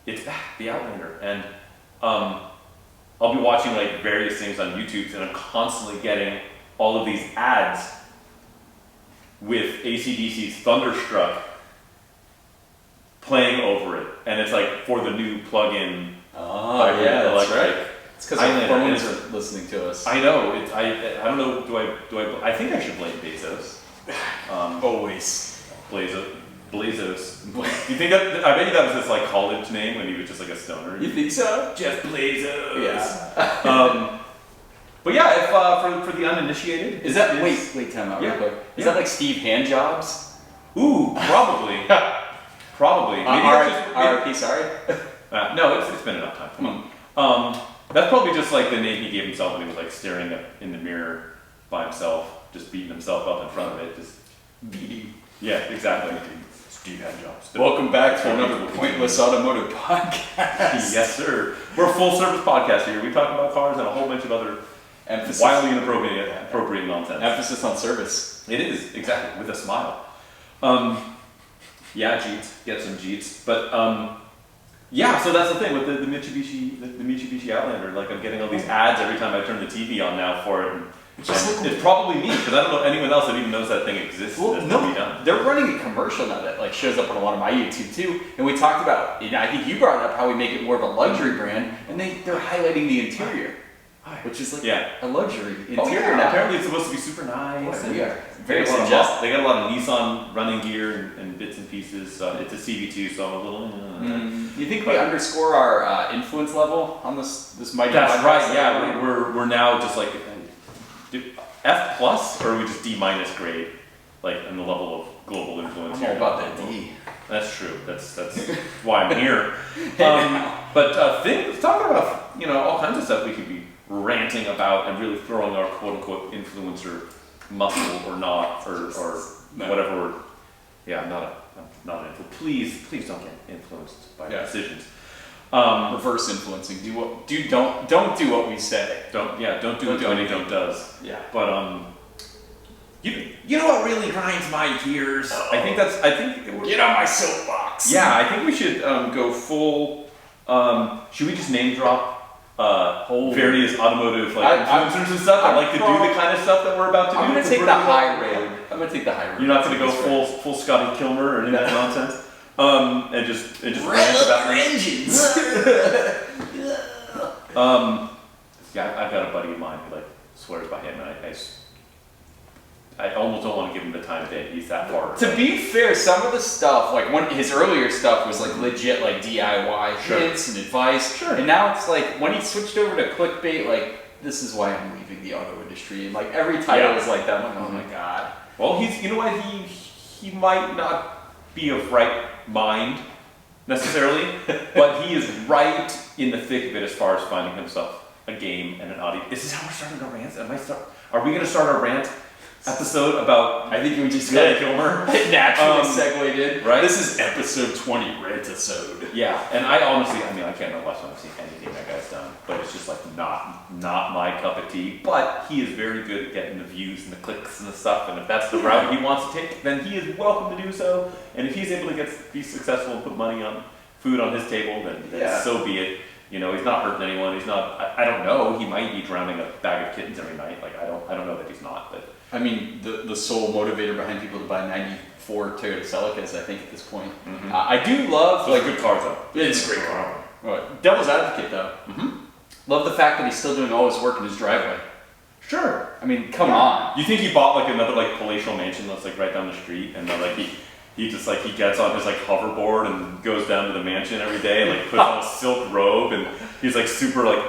it's back, the Outlander, and I'll be watching like various things on YouTube, and I'm constantly getting all of these ads with AC/DC's Thunderstruck playing over it, and it's like for the new plug-in. Oh yeah, that's electric. right. It's because our phones are listening to us. I know. I don't know. Do I think I should blame Bezos. Always. Bezos. You think that? I bet you that was his like college name when he was just like a stoner. You think so? Jeff Bezos. Yeah. But yeah, if for the uninitiated, is that wait time out real quick? Is that like Steve Handjobs? Ooh, probably. Probably. Maybe RIP, sorry. No, it's been enough time. Come on. That's probably just like the name he gave himself when he was like staring in the mirror by himself, just beating himself up in front of it, just beating. Yeah, exactly. Steve Handjobs. Welcome back to another Pointless Automotive podcast. Yes, sir. We're a full service podcast here. We talk about cars and a whole bunch of other wildly inappropriate nonsense. Emphasis on service. It is, exactly, with a smile. Yeah, Jeets. Get some Jeets. But yeah, so that's the thing with the Mitsubishi Outlander. Like I'm getting all these ads every time I turn the TV on now for it. And it's probably me because I don't know anyone else that even knows that thing exists. Well, no, they're running a commercial now that like shows up on a lot of my YouTube too. And we talked about, I think you brought up how we make it more of a luxury brand, and they're highlighting the interior, which is like a luxury interior. Now. Apparently, it's supposed to be super nice. Very suggestive. They got a lot of Nissan running gear and bits and pieces. It's a CV2, so I'm a little. You think we underscore our influence level on this mighty? That's right. Yeah, we're now just like F plus, or are we just D minus grade, like in the level of global influence? I'm all about that D. That's true. That's why I'm here. But talking about all kinds of stuff we could be ranting about and really throwing our quote unquote influencer muscle or not or whatever. Yeah, I'm not an influencer. Please don't get influenced by decisions. Reverse influencing. Don't do what we say. Don't do what Tony Don't does. Yeah. But you know what really grinds my gears? Uh-oh. I think get on my soapbox. Yeah, I think we should go full. Should we just name drop various automotive influencers and stuff that like to do the kind of stuff that we're about to do? I'm gonna take the high road. You're not gonna go full Scotty Kilmer or any of that nonsense. And just rant about engines. Yeah, I've got a buddy of mine who like swears by him, and I almost don't want to give him the time of day. He's that far. To be fair, some of the stuff, like his earlier stuff, was like legit, like DIY hints and advice. Sure. And now it's like when he switched over to clickbait, like this is why I'm leaving the auto industry, and like every title is like that. I'm like, oh my god. Well, he might not be of right mind necessarily, but he is right in the thick of it as far as finding himself a game and an audience. Is this how we're starting our rants? Are we going to start our rant episode about? I think we just Scotty Kilmer. It naturally segued in. Right. This is episode 20, Rant-isode. Yeah, and I honestly, I can't remember last time I've seen anything that guy's done, but it's just like not my cup of tea. But he is very good at getting the views and the clicks and the stuff, and if that's the route he wants to take, then he is welcome to do so. And if he's able to be successful and put money on food on his table, then so be it. He's not hurting anyone. He's not. I don't know. He might be drowning a bag of kittens every night. Like I don't know that he's not. But I mean, the sole motivator behind people to buy 94 Toyota Celicas, I think, at this point. Mm-hmm. I do love like good cars though. It's a great car. Right. Devil's advocate though. Mm-hmm. Love the fact that he's still doing all his work in his driveway. Sure. I mean, come on. You think he bought like another like palatial mansion that's like right down the street, and then like he just like he gets on his like hoverboard and goes down to the mansion every day and like puts on a silk robe, and he's like super like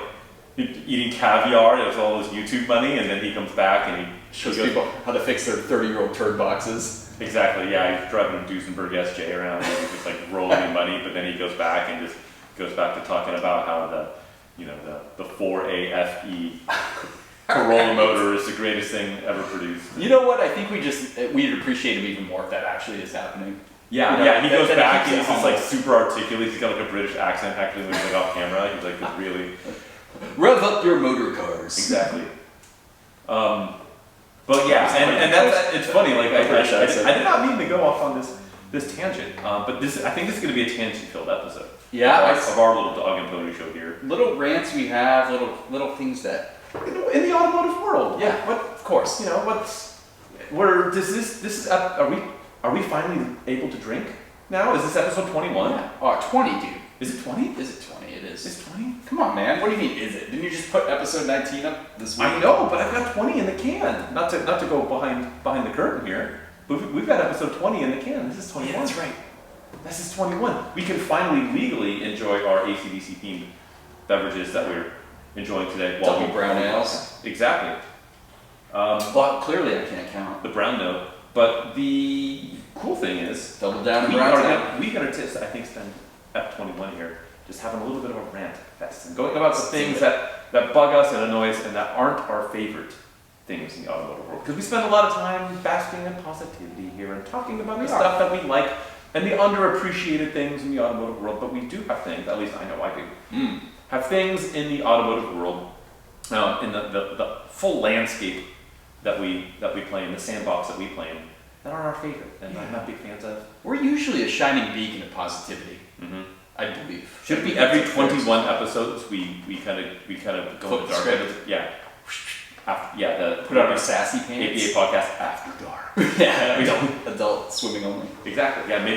eating caviar. He has all his YouTube money, and then he comes back and he shows people how to fix their 30-year-old turd boxes. Exactly. Yeah, he's driving a Duesenberg SJ around, and he's just like rolling in money. But then he goes back to talking about how the 4AFE Corolla motor is the greatest thing ever produced. You know what? I think we'd appreciate him even more if that actually is happening. Yeah, he goes back and he's just like super articulate. He's got like a British accent actually when he's like off camera. He's like this really rev up your motor cars. Exactly. But yeah, and that's it's funny. Like I did not mean to go off on this tangent. But I think this is going to be a tangent-filled episode. Yeah, of our little dog and pony show here. Little rants we have, little things that in the automotive world. Yeah, but of course. Are we finally able to drink now? Is this episode 21? Yeah. Oh, 20, dude. Is it 20? Is it 20? It is. It's 20? Come on, man. What do you mean, is it? Didn't you just put episode 19 up this week? I know, but I've got 20 in the can. Not to go behind the curtain here, but we've got episode 20 in the can. This is 21. Yeah, that's right. This is 21. We can finally legally enjoy our ACDC themed beverages that we're enjoying today. Double brown ales. Exactly. Well, clearly I can't count. The brown note. But the cool thing is, double down and brown ale. We got to, I think, spend F21 here just having a little bit of a rant fest and going about the things that bug us and annoy us and that aren't our favorite things in the automotive world. Because we spend a lot of time basking in positivity here and talking about the stuff that we like and the underappreciated things in the automotive world. But we do have things, at least I know I do, have things in the automotive world, in the full landscape that we play in, the sandbox that we play in, that aren't our favorite and I'm not big fans of. We're usually a shining beacon of positivity. I believe. Should it be every 21 episodes we kind of go in the dark? Put on our sassy pants. APA podcast after dark. Yeah, we don't. Adult swimming only. Exactly. Yeah, maybe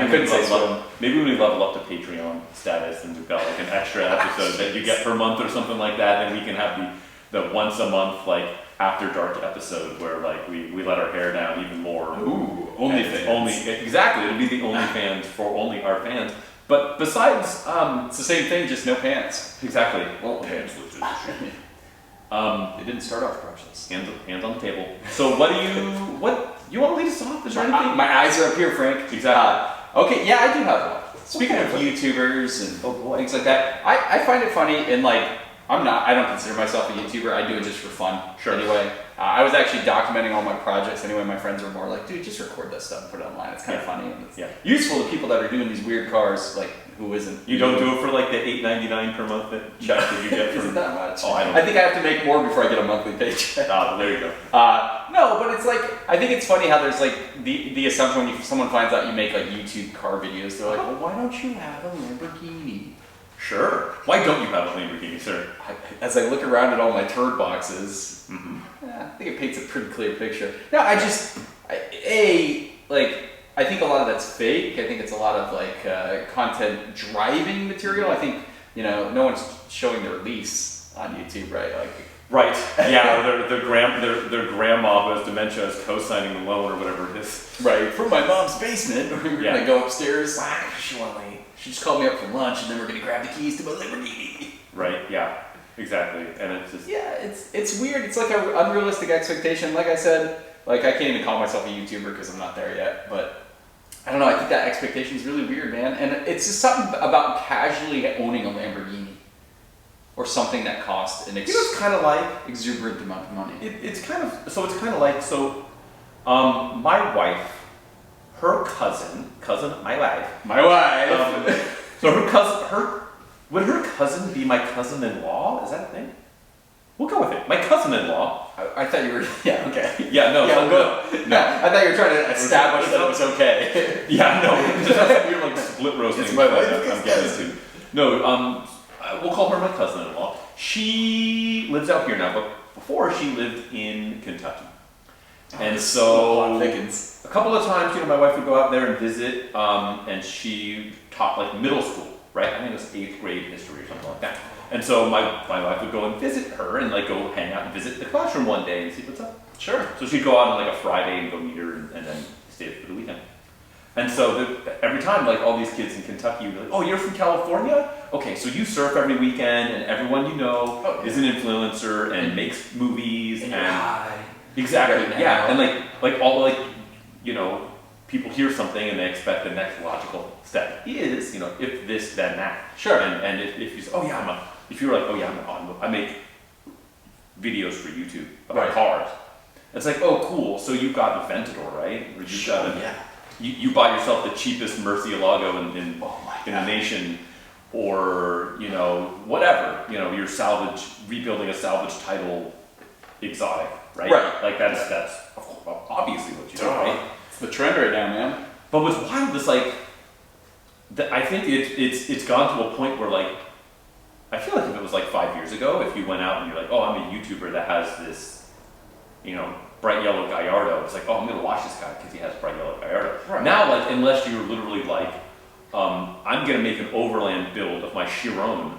when we level up to Patreon status and we've got like an extra episode that you get per month or something like that, then we can have the once a month like after dark episode where like we let our hair down even more. Ooh, OnlyFans. Exactly. It'll be the OnlyFans for only our fans. But besides, it's the same thing, just no pants. Exactly. Well, pants, which is they didn't start off brushless. Hands on the table. So what you want to lead us off? Is there anything? My eyes are up here, Frank. Exactly. Okay, yeah, I do have one. Speaking of YouTubers and things like that, I find it funny and like, I don't consider myself a YouTuber. I do it just for fun. Sure. Anyway, I was actually documenting all my projects. Anyway, my friends were more like, dude, just record this stuff and put it online. It's kind of funny and it's useful to people that are doing these weird cars, like who isn't. You don't do it for like the $8.99 per month check that you get. Isn't that much? Oh, I think I have to make more before I get a monthly paycheck. Well, there you go. No, but it's like, I think it's funny how there's like the assumption when someone finds out you make like YouTube car videos, they're like, well, why don't you have a Lamborghini? Sure. Why don't you have a Lamborghini, sir? As I look around at all my turd boxes, I think it paints a pretty clear picture. No, I think a lot of that's fake. I think it's a lot of like content driving material. I think, no one's showing their lease on YouTube, right? Like, right. Yeah, their grandma who has dementia is co-signing the loan or whatever it is. Right. From my mom's basement. We're gonna go upstairs. She just called me up for lunch, and then we're gonna grab the keys to my Lamborghini. Right. Yeah. Exactly. And it's just it's weird. It's like an unrealistic expectation. Like I said, like I can't even call myself a YouTuber because I'm not there yet. But I don't know. I think that expectation is really weird, man. And it's just something about casually owning a Lamborghini or something that costs an it's kind of like exuberant amount of money. It's kind of like my wife. Her cousin, my wife. So would her cousin be my cousin-in-law? Is that a thing? We'll go with it. My cousin-in-law. I thought you were. Yeah. Okay. Yeah. No. Yeah, no. I thought you were trying to establish that it was okay. Yeah. No. You're like split roasting. It's my wife. I'm getting into. No. We'll call her my cousin-in-law. She lives out here now, but before she lived in Kentucky. And so a couple of times, my wife would go out there and visit, and she taught like middle school, right? I think it was 8th grade history or something like that. And so my wife would go and visit her and like go hang out and visit the classroom one day and see what's up. Sure. So she'd go out on like a Friday and go meet her and then stay for the weekend. And so every time, like all these kids in Kentucky would be like, oh, you're from California? Okay, so you surf every weekend and everyone you know is an influencer and makes movies and exactly, right. Yeah, and like all people hear something and they expect the next logical step is, if this then that. Sure. And if you say, I make videos for YouTube about cars. It's like, oh, cool. So you got Aventador, right? Or you bought yourself the cheapest Murcielago in the nation, or whatever. You're rebuilding a salvage title exotic. Right? Like that's obviously what you do, right? It's the trend right now, man. But what's wild is it's like, I think it's gone to a point where like, I feel like if it was like 5 years ago, if you went out and you're like, oh, I'm a YouTuber that has this, you know, bright yellow Gallardo, it's like, oh, I'm gonna watch this guy because he has bright yellow Gallardo. Right. Now, like, unless you're literally like, I'm gonna make an overland build of my Chiron.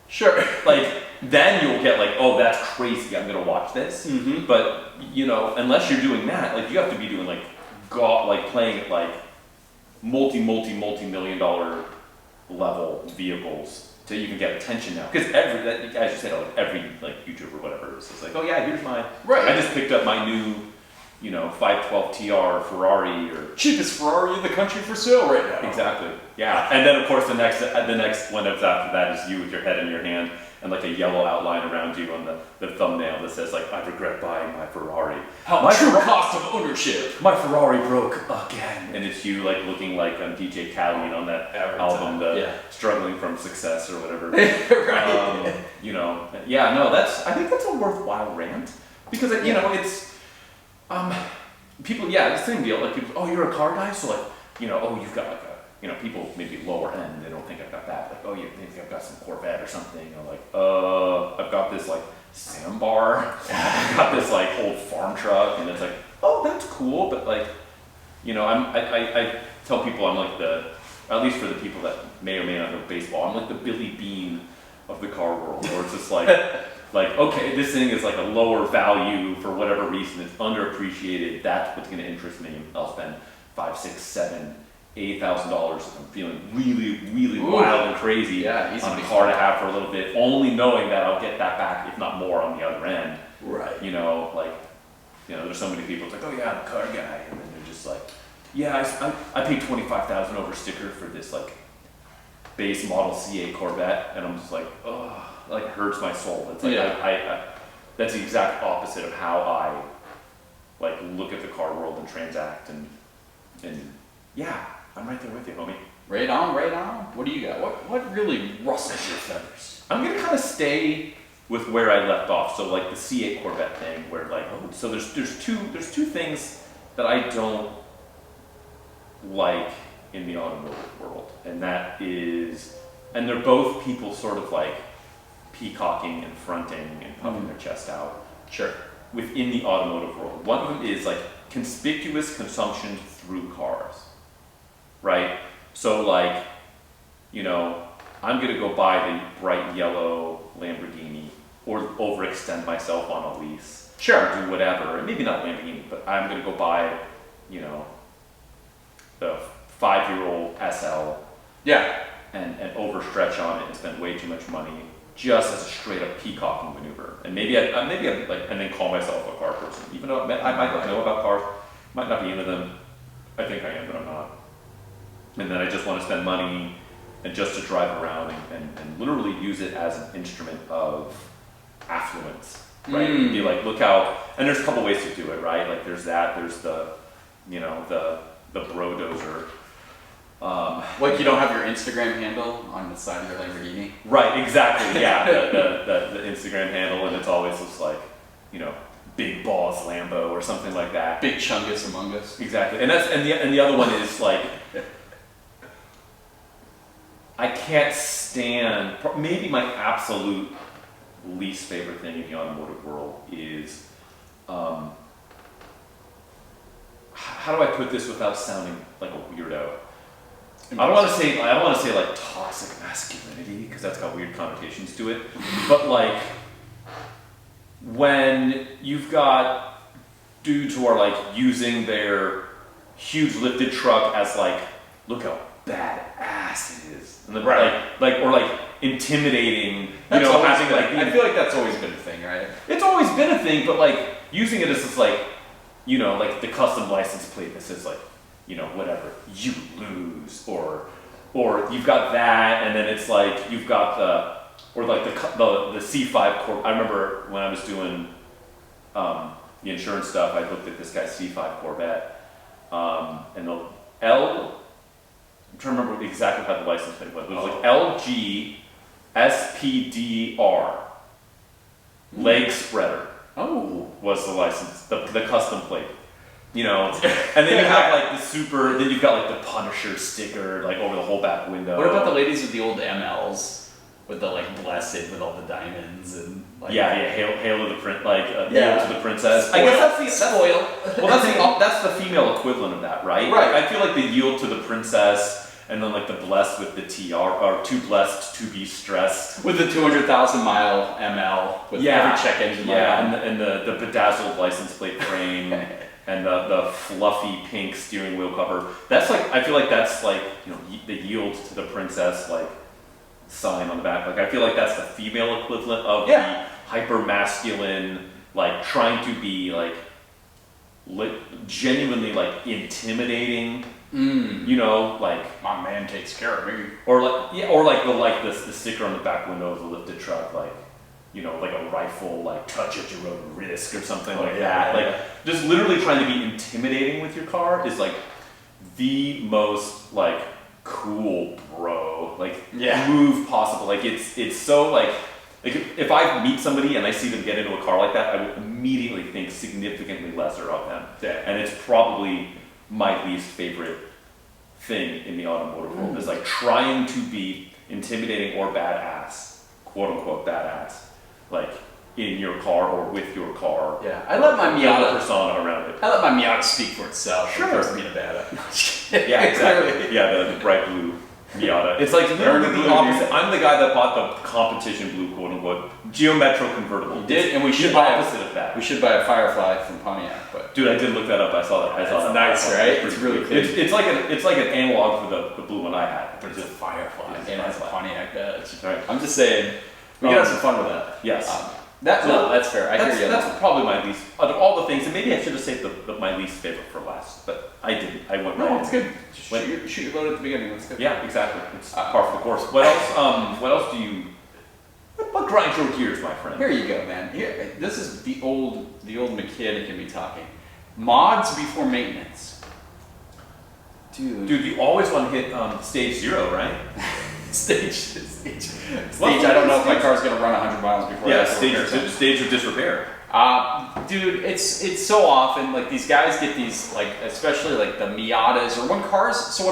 Sure. Like, then you'll get like, oh, that's crazy, I'm gonna watch this. Mm-hmm. But, you know, unless you're doing that, like, you have to be doing like, playing at like multi-million dollar level vehicles to even get attention now. Because as you said, like, every like YouTuber or whatever is like, oh yeah, here's my, right. I just picked up my new, you know, 512 TR Ferrari, or cheapest Ferrari in the country for sale right now. Exactly. Yeah. And then of course the next one that's after that is you with your head in your hand and like a yellow outline around you on the thumbnail that says like, I regret buying my Ferrari. My true cost of ownership. My Ferrari broke again. And it's you like looking like DJ Khaled on that album, Struggling from Success or whatever. Right. You know, yeah, no, I think that's a worthwhile rant because you know, it's, people, the same deal. Like, people, oh, you're a car guy, so like, you know, oh, you've got like a, you know, people maybe lower end, they don't think I've got that. Like, oh, you think I've got some Corvette or something? Or like, I've got this like sandbar. I've got this like old farm truck, and it's like, oh, that's cool. But like, you know, I tell people I'm like at least for the people that may or may not know baseball, I'm like the Billy Bean of the car world, where it's just like, like, okay, this thing is like a lower value for whatever reason, it's underappreciated, that's what's going to interest me. I'll spend $5, $6, $7, $8,000 if I'm feeling really wild and crazy on a car to have for a little bit, only knowing that I'll get that back, if not more, on the other end. Right. You know, like, you know, there's so many people, it's like, oh yeah, I'm a car guy, and then they're just like, yeah, I paid $25,000 over sticker for this like base model C8 Corvette, and I'm just like, oh, like it hurts my soul. It's like I that's the exact opposite of how I like look at the car world and transact, and yeah, I'm right there with you, homie. Right on, right on. What do you got? What really rustles your feathers? I'm gonna kind of stay with where I left off. So like the C8 Corvette thing, where like, so there's two things that I don't like in the automotive world, and that is, and they're both people sort of like peacocking and fronting and puffing their chest out. Sure. Within the automotive world, one of them is like conspicuous consumption through cars, right? So like, you know, I'm gonna go buy the bright yellow Lamborghini or overextend myself on a lease. Sure. Or do whatever, and maybe not Lamborghini, but I'm gonna go buy, you know, the 5-year-old SL. Yeah. And overstretch on it and spend way too much money just as a straight up peacocking maneuver. And maybe I like, and then call myself a car person, even though I might not know about cars, might not be into them. I think I am, but I'm not. And then I just want to spend money and just to drive around and literally use it as an instrument of affluence, right? Be like, look how, and there's a couple ways to do it, right? Like there's the, you know, the bro dozer. Like you don't have your Instagram handle on the side of your Lamborghini? Right, exactly, yeah, the Instagram handle, and it's always just like, you know, Big Balls Lambo or something like that. Big Chungus Among Us. Exactly, and the other one is like, I can't stand, maybe my absolute least favorite thing in the automotive world is, how do I put this without sounding like a weirdo? I don't want to say like toxic masculinity, because that's got weird connotations to it. But like when you've got dudes who are like using their huge lifted truck as like, look how badass it is, and then like or like intimidating, you know, having like I feel like that's always been a thing, right? It's always been a thing, but like using it as this like, you know, like the custom license plate that says like, you know, whatever, you lose, or you've got that, and then it's like you've got the C5 Corvette. I remember when I was doing the insurance stuff, I looked at this guy's C5 Corvette, and the I'm trying to remember exactly how the license plate was. It was like LG SPDR leg spreader. Oh, was the license, the custom plate. you know, and then you have like the super, then you've got like the Punisher sticker like over the whole back window. What about the ladies with the old MLs? With the like blessed with all the diamonds and like hail to the print hail to the princess. Spoil. I guess that's the spoil. Well, that's the female equivalent of that, right? Right. Like, I feel like the yield to the princess, and then like the blessed with the TR, or too blessed to be stressed with the 200,000 mile ML with every check engine light on. and the bedazzled license plate frame. And the fluffy pink steering wheel cover. That's like, I feel like that's like, you know, the yield to the princess like sign on the back. Like, I feel like that's the female equivalent of the hyper masculine, like trying to be like genuinely like intimidating. You know, like my man takes care of me. Or like the sticker on the back window of the lifted truck, like, you know, like a rifle, like touch at your own risk or something like that. Like, just literally trying to be intimidating with your car is like the most like cool bro move possible. Like, it's so like if I meet somebody and I see them get into a car like that, I would immediately think significantly lesser of them. And it's probably my least favorite thing in the automotive world is like trying to be intimidating or badass, quote unquote badass, like in your car or with your car. Yeah, I let my Miata persona around it. I let my Miata speak for itself. Sure. As being a badass. Yeah, exactly. Yeah, the bright blue Miata. It's like literally the opposite. I'm the guy that bought the competition blue, quote unquote, Geo Metro convertible. You did, and we should buy opposite of that. We should buy a Firefly from Pontiac, but dude, I did look that up. I saw that. It's nice, right? It's really clean. It's like an analog for the blue one I had. But it's a Firefly, and it has a Pontiac badge. Right. I'm just saying, we can have some fun with that. Yes. That's fair. I hear you. That's probably my least, out of all the things, and maybe I should have saved my least favorite for last, but I didn't. I went right. No, it's good. Shoot your load at the beginning. That's good. Yeah, exactly. It's par for the course. What else? What else do you? What grinds your gears, my friend? Here you go, man. Here, this is the old mechanic in me talking. Mods before maintenance. Dude, you always want to hit stage 0, right? Stage. I don't know if my car's gonna run 100 miles before. Yeah, stage of disrepair. Dude, it's so often like these guys get these like, especially like the Miatas or when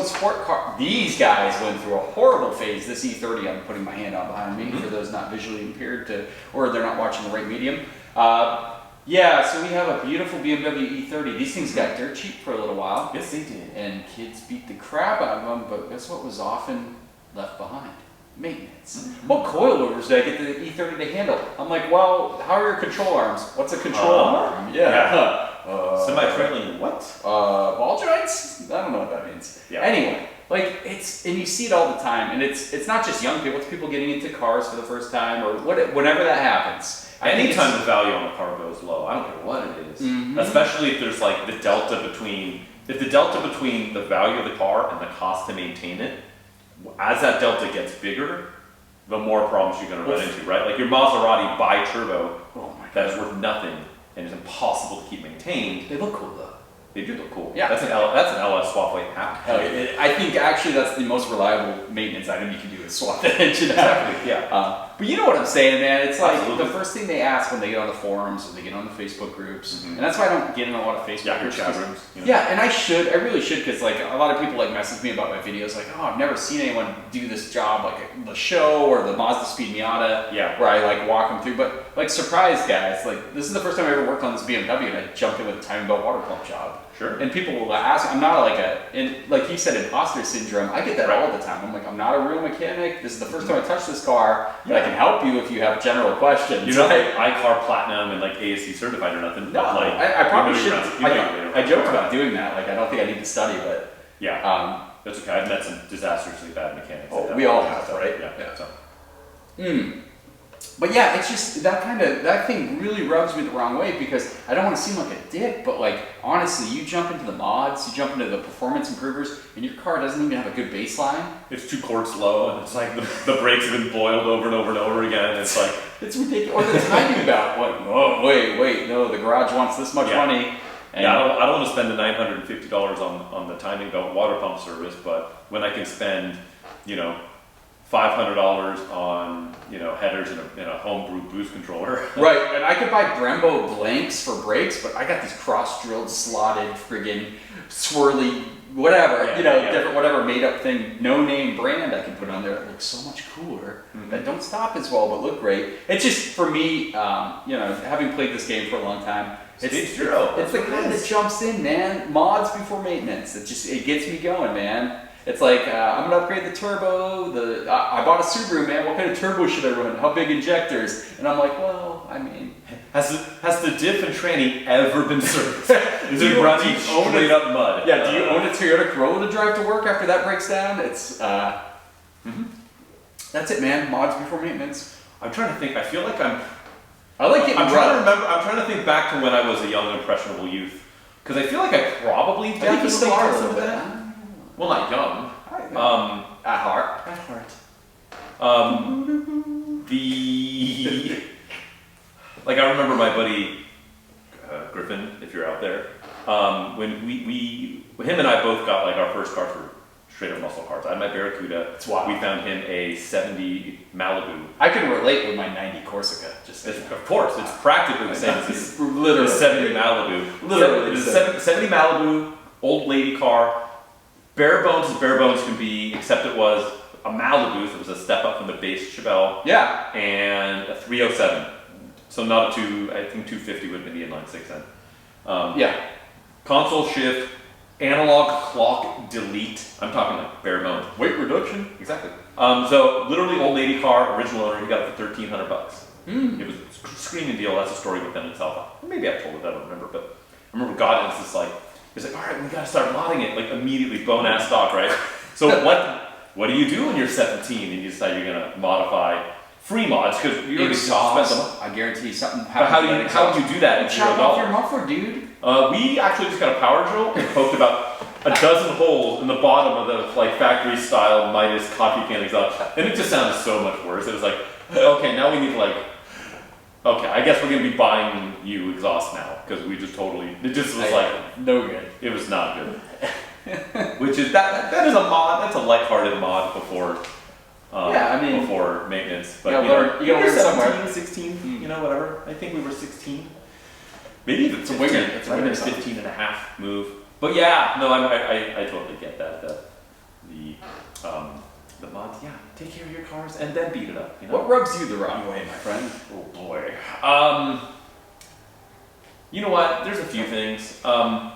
sport car. These guys went through a horrible phase. This E30 I'm putting my hand on behind me for those not visually impaired or they're not watching the right medium. So we have a beautiful BMW E30. These things got dirt cheap for a little while. Yes, they did. And kids beat the crap out of them. But guess what was often left behind? Maintenance. What coilovers did I get the E30 to handle? I'm like, well, how are your control arms? What's a control arm? Semi-trailing what? Ball joints? I don't know what that means. Yeah. Anyway, like and you see it all the time, and it's not just young people, it's people getting into cars for the first time or whenever that happens. Anytime the value on a car goes low, I don't care what it is. Especially if there's like the delta between the value of the car and the cost to maintain it. As that delta gets bigger, the more problems you're going to run into, right? Like your Maserati bi-turbo, that is worth nothing and is impossible to keep maintained. They look cool though. They do look cool. Yeah. That's an LS swap weight half. I think actually that's the most reliable maintenance item you can do is swap the engine out. Exactly, yeah. But you know what I'm saying, man. It's like the first thing they ask when they get on the forums or they get on the Facebook groups, and that's why I don't get in a lot of Facebook groups. Chat rooms. Yeah, and I really should, because like a lot of people like message me about my videos, like, oh, I've never seen anyone do this job, like the show or the Mazda Speed Miata, where I like walk them through. But like, surprise, guys, like this is the first time I ever worked on this BMW, and I jumped in with a timing belt water pump job. Sure. And people will ask, I'm not like you said, imposter syndrome. I get that all the time. I'm like, I'm not a real mechanic. This is the first time I touch this car, but I can help you if you have general questions. You're not like iCar Platinum and like ASC certified or nothing. No, like, I probably should. I joked about doing that. Like, I don't think I need to study, but yeah, that's okay. I've met some disastrously bad mechanics. Oh, we all have, right? Yeah. So. But yeah, it's just that thing really rubs me the wrong way because I don't want to seem like a dick, but like honestly, you jump into the mods, you jump into the performance improvers, and your car doesn't even have a good baseline. It's 2 quarts low, and it's like the brakes have been boiled over and over and over again. It's like it's ridiculous. Or the timing belt, like, oh wait, no, the garage wants this much money. And I don't want to spend the $950 on the timing belt water pump service, but when I can spend, $500 on, you know, headers and a homebrew boost controller. Right, and I could buy Brembo blanks for brakes, but I got these cross-drilled, slotted, friggin' swirly, whatever, different, whatever made-up thing, no-name brand I can put on there that looks so much cooler, that don't stop as well, but look great. It's just, for me, having played this game for a long time, it's the kind that jumps in, man. Mods before maintenance. It gets me going, man. It's like, I'm gonna upgrade the turbo, I bought a Subaru, man, what kind of turbo should I run? How big injectors? And I'm like, well, I mean... Has the diff and tranny ever been serviced? Is it running straight up mud? Yeah, do you own a Toyota Corolla to drive to work after that breaks down? It's, that's it, man, mods before maintenance. I'm trying to think, I feel like I'm trying to think back to when I was a young, impressionable youth. Because I feel like I probably definitely still are did some a of little that. Well, not young. At heart. At heart. Like I remember my buddy Griffin, if you're out there, when him and I both got like our first cars were straight up muscle cars. I had my Barracuda. It's wild. We found him a 70 Malibu. I can relate with my 90 Corsica. Of course, it's practically the same as this literally 70 Malibu. Literally, it was a 70 Malibu, old lady car. Bare bones as bare bones can be, except it was a Malibu, so it was a step up from the base Chevelle. Yeah. And a 307. So not a I think 250 would have been the inline six then. Yeah. Console shift, analog clock delete. I'm talking like bare bones. Weight reduction. Exactly. So literally old lady car, original owner, he got it for $1,300. It was a screaming deal. That's a story within itself. Maybe I told it, I don't remember, but I remember God, it's just like, he's like, all right, we gotta start modding it, like immediately, bone-ass stock, right? So what do you do when you're 17 and you decide you're gonna modify free mods? Because you're exhaust. I guarantee something happens. How do you do that at chop off your $0? muffler, dude. We actually just got a power drill and poked about a dozen holes in the bottom of the like factory style Midas coffee can exhaust, and it just sounded so much worse. It was like, okay, now we need to okay, I guess we're gonna be buying you exhaust now because we just it just was like no good. It was not good. Which is that is a mod. That's a lighthearted mod before. Before maintenance. But you gotta learn 17, somewhere. 16, whatever. I think we were 16. Maybe even it's a winger. It's a 15 and a half move. But yeah, no, I totally get that. The mods, yeah, take care of your cars and then beat it up. What rubs you the wrong way, my friend? Oh boy. You know what? There's a few things. I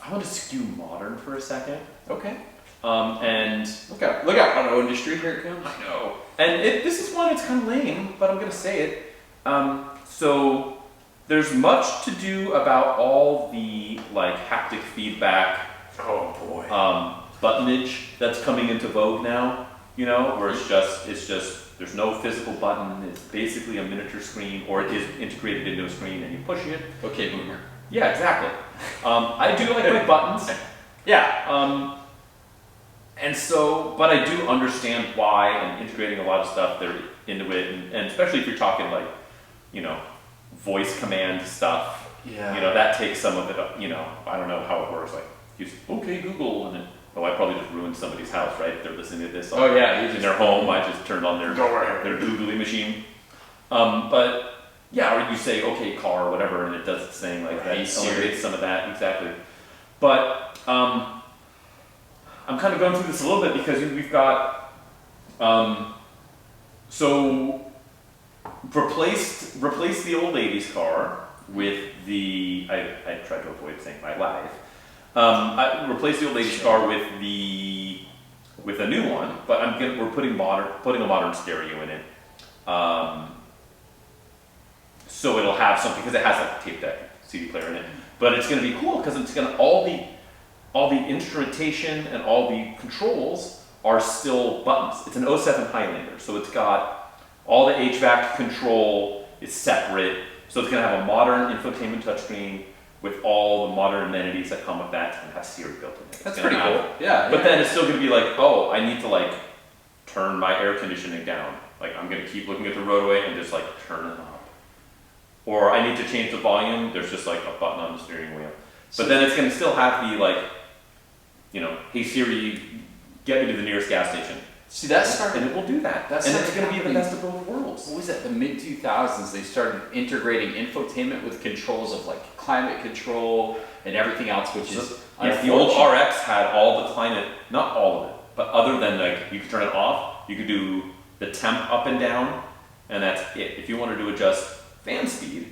want to skew modern for a second. Okay. And look out, auto industry, here it comes. I know. And this is one, it's kind of lame, but I'm gonna say it. So there's much to do about all the haptic feedback. Oh boy. Buttonage that's coming into vogue now. Where it's just there's no physical button. It's basically a miniature screen, or it is integrated into a screen, and you push it. Okay, boomer. Yeah, exactly. I do like my buttons. Yeah. But I do understand why, and integrating a lot of stuff there into it, and especially if you're talking voice command stuff. Yeah. That takes some of it. I don't know how it works. Like, use okay Google, and I probably just ruined somebody's house, right? If they're listening to this. In their home, I just turned on their googly machine. But yeah, or you say okay car or whatever, and it does its thing like that. It eliminates some of that exactly. But I'm kind of going through this a little bit because we've got replace the old 80s car with the I tried to avoid saying my life. I replace the old 80s car with a new one, but we're putting a modern stereo in it. So it'll have something because it has a tape deck CD player in it. But it's going to be cool because it's going to all the instrumentation and all the controls are still buttons. It's an 07 Highlander, so it's got all the HVAC control is separate. So it's going to have a modern infotainment touchscreen with all the modern amenities that come with that. It's going to have Siri built in it. That's pretty cool. Yeah. But then it's still going to be like, oh, I need to turn my air conditioning down. I'm going to keep looking at the roadway and just turn it up. Or I need to change the volume. There's just a button on the steering wheel. But then it's going to still have the hey Siri, get me to the nearest gas station. See, that started, and it will do that. That's and it's going to be the happening. best of both worlds. What was that? The mid 2000s, they started integrating infotainment with controls of like climate control and everything else, which is yeah. The old RX had all the climate, not all of it, but other than like you could turn it off, you could do the temp up and down, and that's it. If you wanted to adjust fan speed,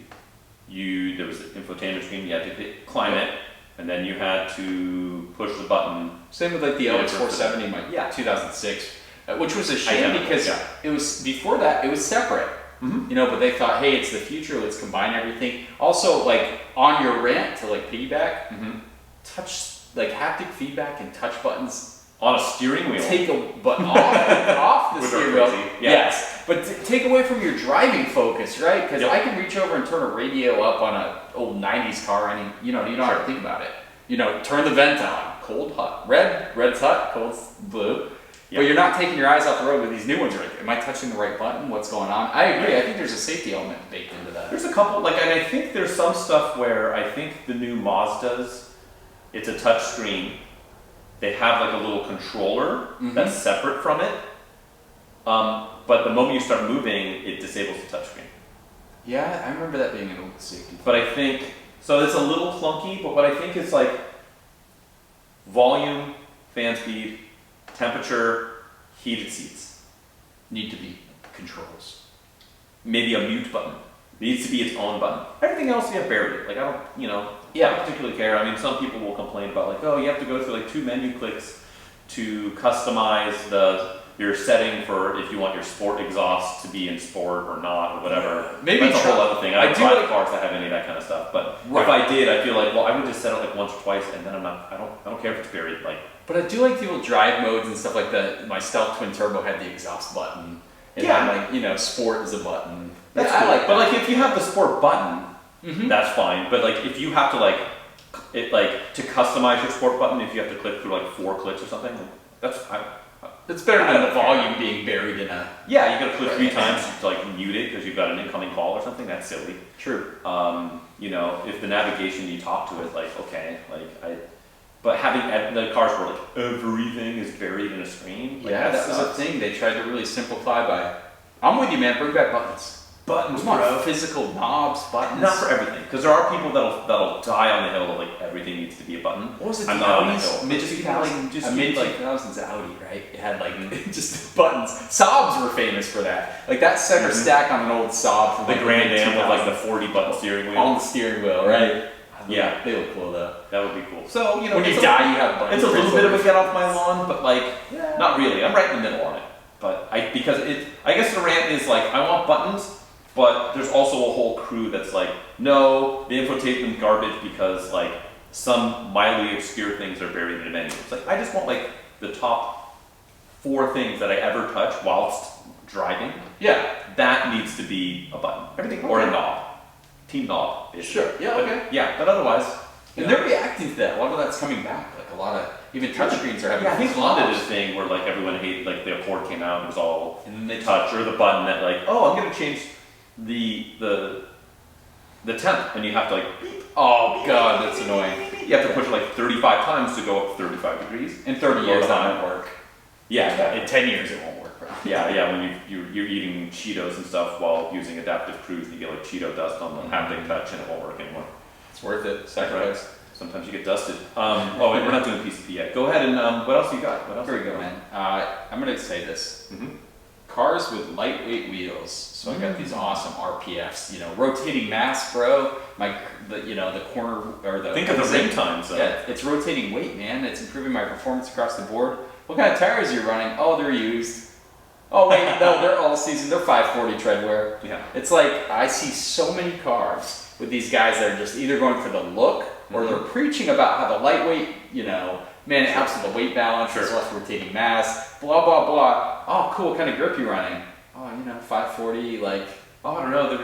there was the infotainment screen. You had to hit climate, and then you had to push the button. Same with like the LX470, my 2006. Which was a shame because it was before that it was separate, you know. But they thought, hey, it's the future. Let's combine everything. Also, like on your rant to like piggyback, touch like haptic feedback and touch buttons on a steering wheel. Take a button off the steering wheel. Yeah. Yes, but take away from your driving focus, right? Because I can reach over and turn a radio up on an old '90s car, and you know how to think about it. You know, turn the vent on, cold, hot, red's hot, cold's blue. But you're not taking your eyes off the road with these new ones. You're like, am I touching the right button? What's going on? I agree. I think there's a safety element baked into that. There's a couple, and I think there's some stuff where I think the new Mazdas, it's a touch screen. They have like a little controller that's separate from it. But the moment you start moving, it disables the touch screen. Yeah, I remember that being a safety. But I think, so it's a little clunky, but what I think is like volume, fan speed, temperature, heated seats need to be controls. Maybe a mute button. It needs to be its own button. Everything else you have buried. Like I don't, I don't particularly care. I mean, some people will complain about like, oh, you have to go through like 2 menu clicks to customize your setting for if you want your sport exhaust to be in sport or not or whatever. Maybe that's a whole other thing. I don't drive cars that have any of that kind of stuff. But if I did, I feel like, well, I would just set it like once or twice, and then I don't care if it's buried. Like. But I do like the old drive modes and stuff like that. My Stealth Twin Turbo had the exhaust button. And had like, sport is a button. That's cool. I like that. But like if you have the sport button, that's fine. But like if you have to to customize your sport button, if you have to click through like 4 clicks or something, that's fine. It's better than the volume being buried in a... Yeah, you gotta click 3 times to like mute it because you've got an incoming call or something. That's silly. True. If the navigation you talk to it, like okay, but having the cars where like everything is buried in a screen. Like, that was a thing they tried to really simplify by. I'm with you, man. Bring back buttons. Buttons, bro. Physical knobs, buttons. Not for everything, because there are people that'll die on the hill that like everything needs to be a button. What was it? I'm not on the hill. Mid 2000s Audi, right? It had like just buttons. Saabs were famous for that. Like that center stack on an old Saab from the Grand Am with like the 40 button steering wheel. On the steering wheel, right? Yeah, they look cool though. That would be cool. So when you die, you have buttons. It's a little bit of a get off my lawn, but not really. I'm right in the middle on it. But I guess the rant is like I want buttons, but there's also a whole crew that's like, no, the infotainment garbage because like some mildly obscure things are buried in a menu. It's like I just want like the top 4 things that I ever touch whilst driving. Yeah, that needs to be a button. Everything or a knob. Team knob. Sure. Yeah. But otherwise, and they're reacting to that. A lot of that's coming back. Like a lot of even touchscreens are having. Yeah, I think Honda did a thing where like everyone hated like the Accord came out and it was all touch or the button that like I'm gonna change the temp and you have to like beep. Oh god, that's annoying. You have to push it like 35 times to go up 35 degrees. In 30 years that won't work. Yeah. In 10 years it won't work. Yeah, when you're eating Cheetos and stuff while using adaptive cruise and you get like Cheeto dust on the haptic touch and it won't work anymore. It's worth it. Sacrifice. Sometimes you get dusted. We're not doing PCP yet. Go ahead and what else you got? What else? Very good, man. I'm gonna say this. Cars with lightweight wheels. So I got these awesome RPFs. Rotating mass, bro. The corner or the. Think of the ring times. Yeah, it's rotating weight, man. It's improving my performance across the board. What kind of tires are you running? Oh, they're used. Oh wait, no, they're all season. They're 540 treadwear. Yeah. It's like I see so many cars with these guys that are just either going for the look or they're preaching about how the lightweight, man, it helps with the weight balance, there's less rotating mass, blah blah blah. Oh, cool, what kind of grip you running? Oh, 540, like. Oh, I don't know.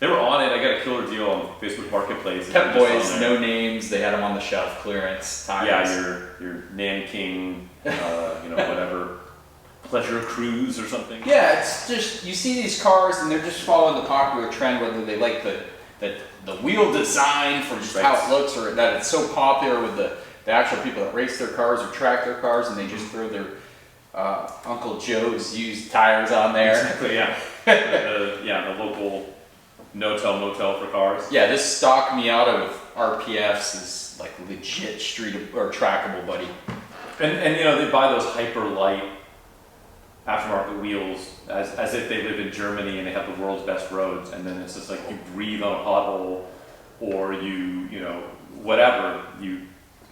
They were on it. I got a killer deal on Facebook Marketplace. Pep Boys, no names. They had them on the shelf, clearance tires. Yeah, your Nanking, whatever. Pleasure cruise or something. Yeah, it's just you see these cars and they're just following the popular trend, whether they like the wheel design for just how it looks or that it's so popular with the actual people that race their cars or track their cars and they just throw Uncle Joe's used tires on there. Exactly, yeah. The local no-tell motel for cars. Yeah, this stock Miata with RPFs is like legit street or trackable, buddy. And you know, they buy those hyper light aftermarket wheels as if they live in Germany and they have the world's best roads, and then it's just like you breathe on a pothole, or you know, whatever, you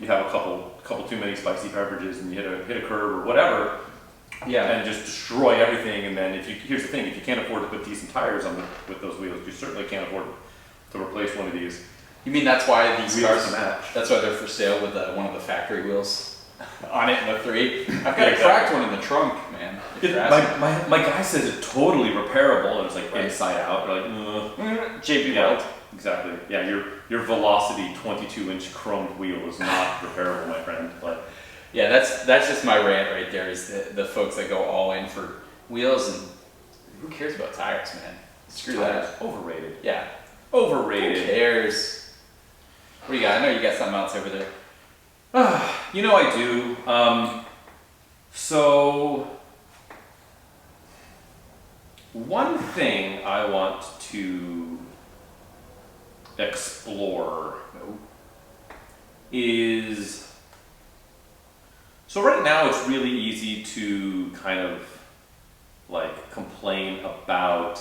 have a couple too many spicy beverages and you hit a curb or whatever. Yeah, and just destroy everything. And then here's the thing: if you can't afford to put decent tires on with those wheels, you certainly can't afford to replace one of these. You mean that's why these wheels cars to match? That's why they're for sale with one of the factory wheels on it in the 3. I've got a exactly. cracked one in the trunk, man. My guy says it's totally repairable, and it's like inside out. You're like, JB yeah, Weld. exactly. Yeah, your Velocity 22-inch chromed wheel is not repairable, my friend. But yeah, that's just my rant right there. Is the folks that go all in for wheels, and who cares about tires, man? Screw that. Overrated. Yeah, Overrated. who cares? What do you got? I know you got something else over there. You know I do. So one thing I want to explore is, so right now it's really easy to kind of like complain about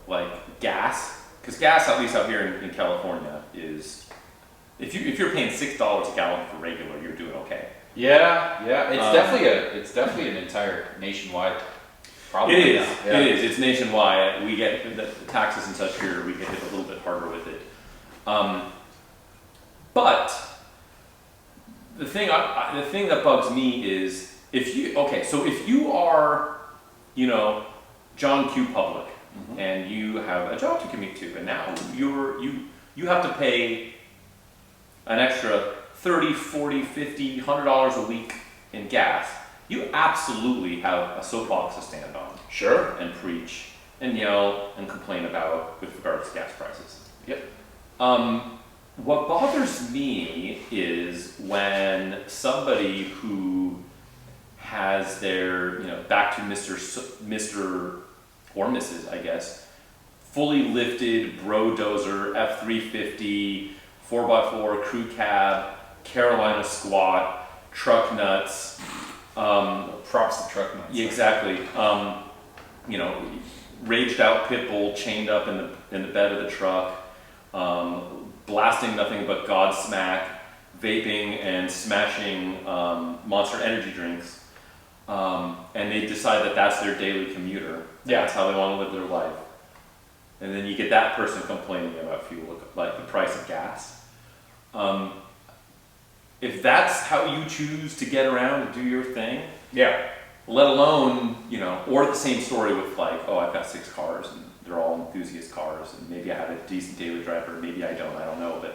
like gas, because gas, at least out here in California, is if you're paying $6 a gallon for regular, you're doing okay. Yeah. It's definitely an entire nationwide problem. It is. Yeah. It is. It's nationwide. We get the taxes and such here. We get hit a little bit harder with it. But the thing that bugs me is if you are, you know, John Q. Public, and you have a job to commute to, and now you have to pay an extra $30, $40, $50, $100 a week in gas, you absolutely have a soapbox to stand on. Sure. And preach and yell and complain about with regards to gas prices. Yep. What bothers me is when somebody who has their, you know, back to Mr. or Mrs., I guess, fully lifted Brodozer F350 4x4 crew cab, Carolina squat, truck nuts. Props to truck nuts. Exactly. You know, raged out pit bull chained up in the bed of the truck, blasting nothing but Godsmack, vaping and smashing Monster energy drinks, and they decide that that's their daily commuter. Yeah. That's how they want to live their life. And then you get that person complaining about fuel, like the price of gas. If that's how you choose to get around and do your thing, yeah. Let alone, you know, or the same story with like, oh, I've got 6 cars and they're all enthusiast cars, and maybe I have a decent daily driver, maybe I don't know, but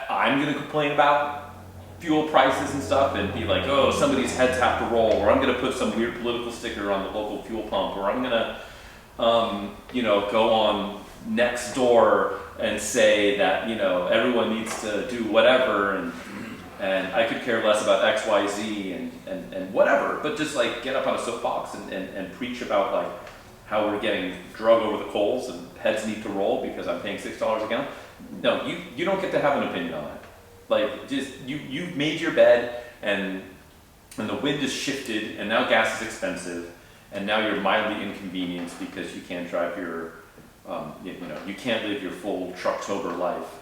I'm gonna complain about fuel prices and stuff and be like, oh, somebody's heads have to roll, or I'm gonna put some weird political sticker on the local fuel pump, or I'm gonna, you know, go on next door and say that, you know, everyone needs to do whatever, and I could care less about X, Y, Z and whatever, but just like get up on a soapbox and preach about like how we're getting drug over the coals and heads need to roll because I'm paying $6 a gallon. No, you don't get to have an opinion on that. Like, just you've made your bed and the wind has shifted and now gas is expensive and now you're mildly inconvenienced because you can't drive your you know, you can't live your full Trucktober life,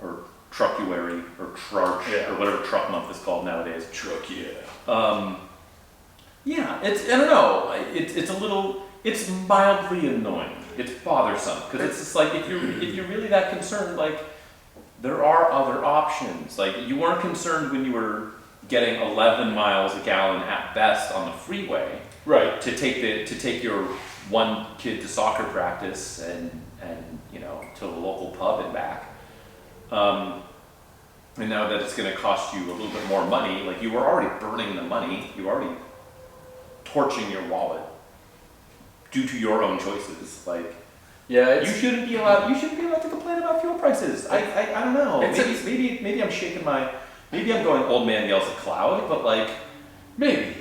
or Truckuary, or Trarch, or whatever truck month is called nowadays. Truck, yeah. Yeah, I don't know, it's a little, it's mildly annoying. It's bothersome, because it's just like, if you're really that concerned, like, there are other options. Like, you weren't concerned when you were getting 11 miles a gallon at best on the freeway. Right. To take your one kid to soccer practice and you know, to the local pub and back. And now that it's going to cost you a little bit more money, like you were already burning the money, you were already torching your wallet due to your own choices. Like, yeah, you shouldn't be allowed to complain complain about fuel prices. I don't know. Maybe I'm shaking my. Maybe I'm going old man yells at cloud, but like maybe.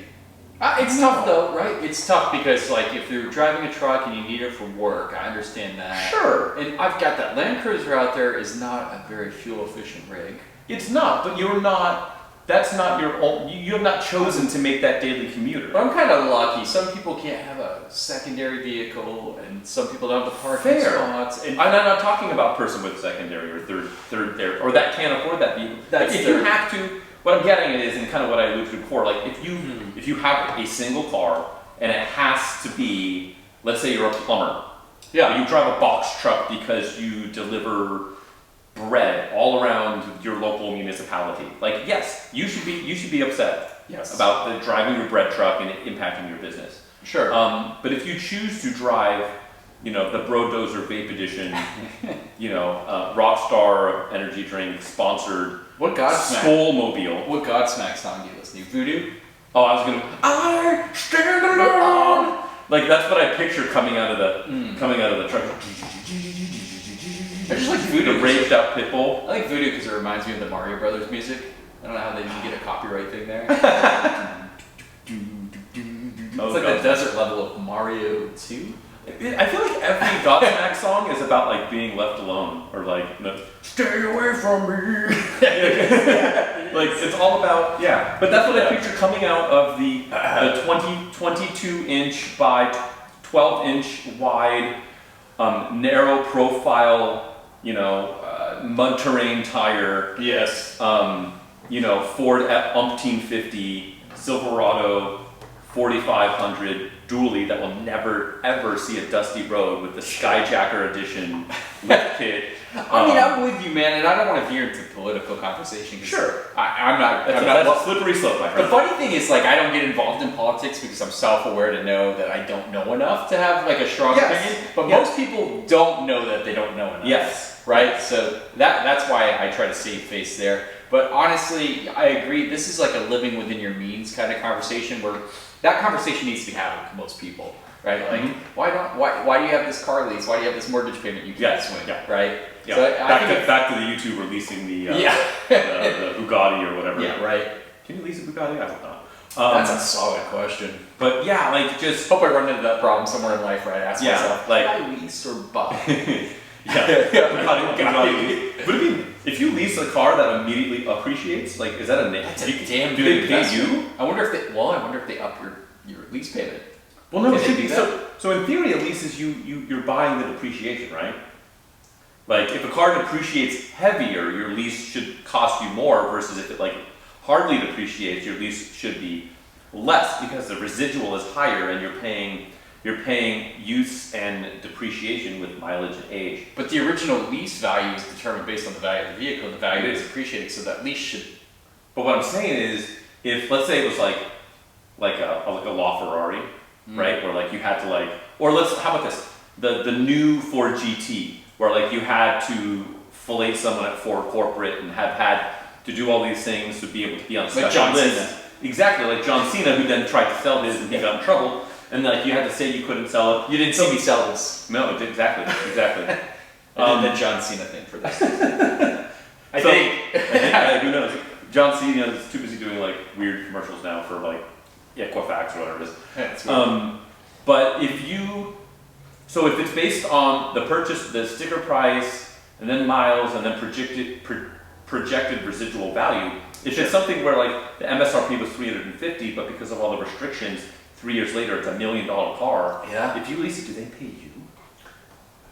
It's tough though, right? It's tough because like if you're driving a truck and you need it for work, I understand that. Sure. And I've got that Land Cruiser out there is not a very fuel efficient rig. It's not, but you're not. That's not your own. You have not chosen to make that daily commuter. But I'm kind of lucky. Some people can't have a secondary vehicle, and some people don't have the parking spots. And I'm not talking about person with secondary or third there, or that can't afford that vehicle. That's if you have to, what I'm getting at is, and kind of what I alluded to before, like if you have a single car and it has to be, let's say you're a plumber, yeah, or you drive a box truck because you deliver bread all around your local municipality. Like, yes, you should be upset about driving your bread truck and it impacting your business. Sure. But if you choose to drive, the Brodozer Vape Edition, Rockstar energy drink sponsored. What Godsmack? Skullmobile. What Godsmack song do you listen to? Voodoo? Oh, I stand alone. Like that's what I picture coming out of the truck. I just like Voodoo. The raved out pit bull. I like Voodoo because it reminds me of the Mario Brothers music. I don't know how they didn't get a copyright thing there. It's like the desert level of Mario 2. I feel like every Godsmack song is about like being left alone or like stay away from me. Like it's all about But that's what I picture coming out of the 22-inch by 12-inch wide narrow profile, mud terrain tire. Yes. Ford F-umpteen50 Silverado 4500 dually that will never ever see a dusty road with the Skyjacker edition lift kit. I'm with you, man, and I don't want to veer into political conversation. Sure. I'm not. That's a slippery slope, my friend. The funny thing is, like, I don't get involved in politics because I'm self-aware to know that I don't know enough to have like a strong opinion. But most people don't know that they don't know enough. Yes. Right. So that's why I try to save face there. But honestly, I agree. This is like a living within your means kind of conversation where that conversation needs to be had with most people, right? Like, why do you have this car lease? Why do you have this mortgage payment you can't swing, right? Yeah. So back to the YouTube releasing the Bugatti or whatever. Yeah, right. Can you lease a Bugatti? I don't know. That's a solid question. But yeah, like just hope I run into that problem somewhere in life, right? Ask myself, like I lease or buy? Bugatti. But I mean, if you lease a car that immediately appreciates, like, is that a That's a damn do good they pay investment. you? I wonder if they up your lease payment. Well, no, Can it they should do be. that? So in theory, at least is you're buying the depreciation, right? Like if a car depreciates heavier, your lease should cost you more versus if it like hardly depreciates, your lease should be less because the residual is higher and you're paying use and depreciation with mileage and age. But the original lease value is determined based on the value of the vehicle. The value is appreciating, so that lease should. But what I'm saying is, if let's say it was like a LaFerrari, right, where like you had to like, or how about this, the new Ford GT, where like you had to fillet someone at Ford corporate and have had to do all these things to be able to be on special John lists. Cena. Exactly, like John Cena, who then tried to sell his and he got in trouble. And like you had to say you couldn't sell it. You didn't see me sell this. No, exactly. I did the John Cena thing for this. I think. Who knows? John Cena is too busy doing like weird commercials now for like Equifax or whatever it is. That's weird. But if it's based on the purchase, the sticker price, and then miles, and then projected residual value, if it's something where like the MSRP was $350, but because of all the restrictions, 3 years later, it's $1 million car. Yeah. If you lease it, do they pay you?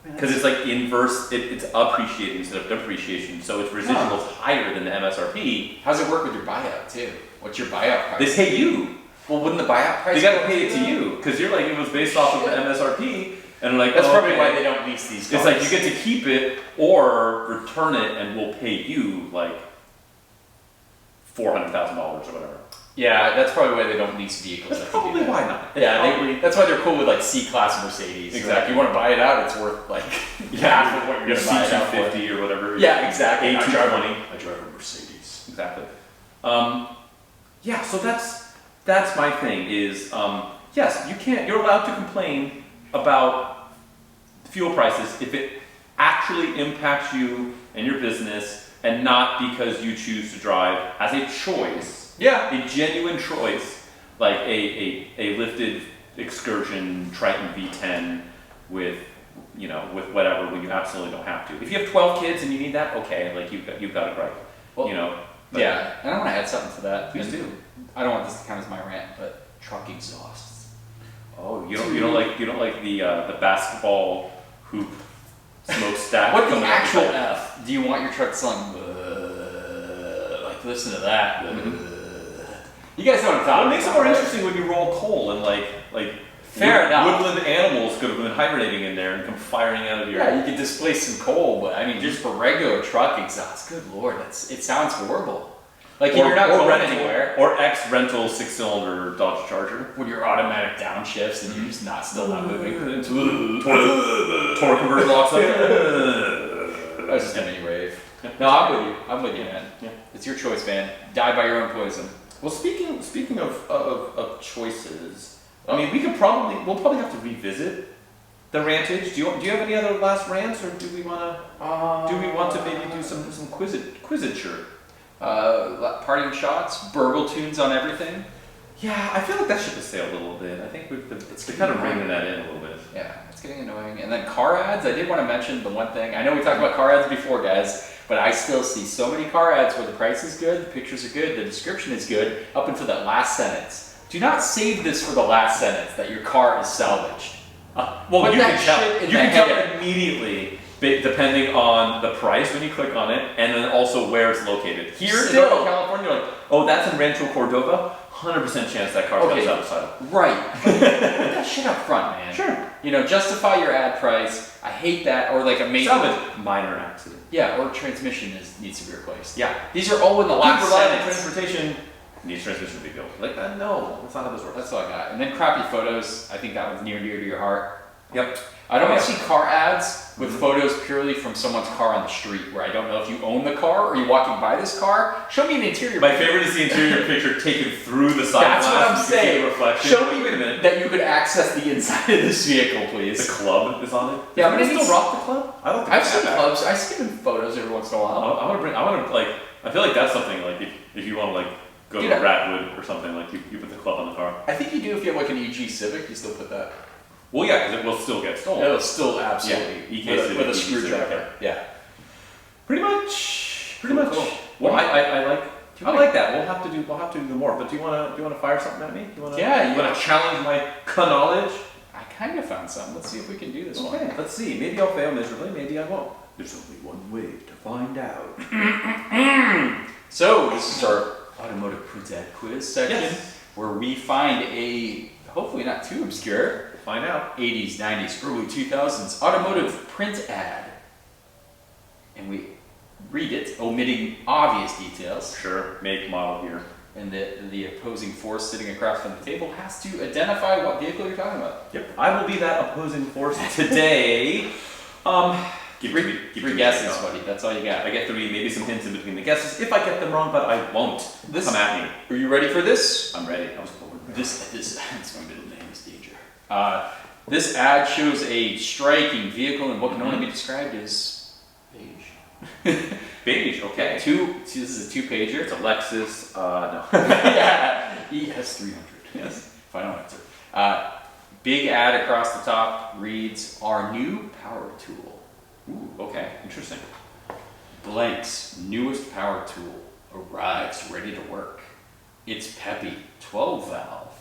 Because it's like inverse, it's appreciating instead of depreciation, so its residual is higher than the MSRP. How's it work with your buyout too? What's your buyout price? They pay you. Well, wouldn't the buyout price? They got to pay it to you because you're like it was based off of the MSRP, and like that's probably why they don't lease these cars. It's like you get to keep it or return it, and we'll pay you like $400,000 or whatever. Yeah, that's probably why they don't lease vehicles. That's probably why not. That's why they're cool with like C-Class Mercedes. Exactly. So, like, you want to buy it out, it's worth like half of what you're going to buy it out for. C250 or whatever. Yeah, exactly. A220. I drive a Mercedes. Exactly. So that's my thing is, yes, you're allowed to complain about fuel prices if it actually impacts you and your business, and not because you choose to drive as a choice. Yeah. A genuine choice, like a lifted Excursion Triton V10 with, you know, with whatever, when you absolutely don't have to. If you have 12 kids and you need that, okay, like you've got it right. Well, you know. Yeah, and I want to add something to that. Please do. I don't want this to count as my rant, but truck exhausts. Oh, you don't like the basketball hoop smokestack. What the coming out actual the side? F do you want your truck selling? Like, listen to that. You guys know what I'm talking about. What makes it more interesting when you roll coal and like Fair enough. woodland animals could have been hibernating in there and come firing out of your. Yeah, you could displace some coal, but I mean, just for regular truck exhaust, good lord, it sounds horrible. Like, if you're not going anywhere. Or ex-rental 6-cylinder Dodge Charger. When you're automatic downshifts and you're just still not moving. Torque converter locks up. I was just a mini rave. No, I'm with you, man. Yeah. It's your choice, man. Die by your own poison. Well, speaking of choices, I mean, we'll probably have to revisit the rantage. Do you have any other last rants, or do we want to maybe do some quizziture? Parting shots, burble tunes on everything. Yeah, I feel like that ship has sailed a little bit. I think we're kind of reining that in a little bit. Yeah, it's getting annoying. And then car ads, I did want to mention the one thing. I know we talked about car ads before, guys, but I still see so many car ads where the price is good, the pictures are good, the description is good, up until that last sentence. Do not save this for the last sentence, that your car is salvaged. Well, you can tell immediately, depending on the price when you click on it, and then also where it's located. Here in Northern California, you're like, oh, that's in Rancho Cordova. 100% chance that car comes outside. Right. Put that shit up front, man. Sure. You know, justify your ad price. I hate that. Or like a major minor accident. Yeah, or transmission needs to be replaced. Yeah. These are all in the last sentence. Transportation needs transmission to be built. Like, no, that's not how this works. That's all I got. And then crappy photos. I think that one's near and dear to your heart. Yep. I don't want to see car ads with photos purely from someone's car on the street, where I don't know if you own the car or you're walking by this car. Show me an interior. My favorite is the interior picture taken through the side glass. That's what I'm saying. Reflection. Show me that you could access the inside of this vehicle, please. The club is on it. Yeah, but still rock the club. I don't think I've seen clubs. I see them in photos every once in a while. I feel like that's something like if you want to like go to Ratwood or something, like you put the club on the car. I think you do if you have like an EG Civic, you still put that. Well, yeah, because it will still get stolen. It'll still absolutely with a screwdriver. Yeah. Pretty much. Cool. Well, I like that. We'll have to do more. But do you want to fire something at me? You want to challenge my knowledge? I kind of found something. Let's see if we can do this one. Okay, let's see. Maybe I'll fail miserably. Maybe I won't. There's only one way to find out. So this is our automotive print ad quiz section, where we find a hopefully not too obscure. Find out. 80s, 90s, early 2000s automotive print ad. And we read it, omitting obvious details. Sure, make, model, year. And the opposing force sitting across from the table has to identify what vehicle you're talking about. Yep, I will be that opposing force today. Give three guesses, buddy. That's all you got. I get three, maybe some hints in between the guesses. If I get them wrong, but I won't. Come at me. Are you ready for this? I'm ready. I was bored. This my middle name is Danger. This ad shows a striking vehicle in what can only be described as beige. Beige, okay. This is a two-pager. It's a Lexus, no. Yeah, ES300. Yes. Final answer. Big ad across the top reads, our new power tool. Ooh, okay, interesting. Blank's newest power tool arrives ready to work. It's peppy, 12 valve.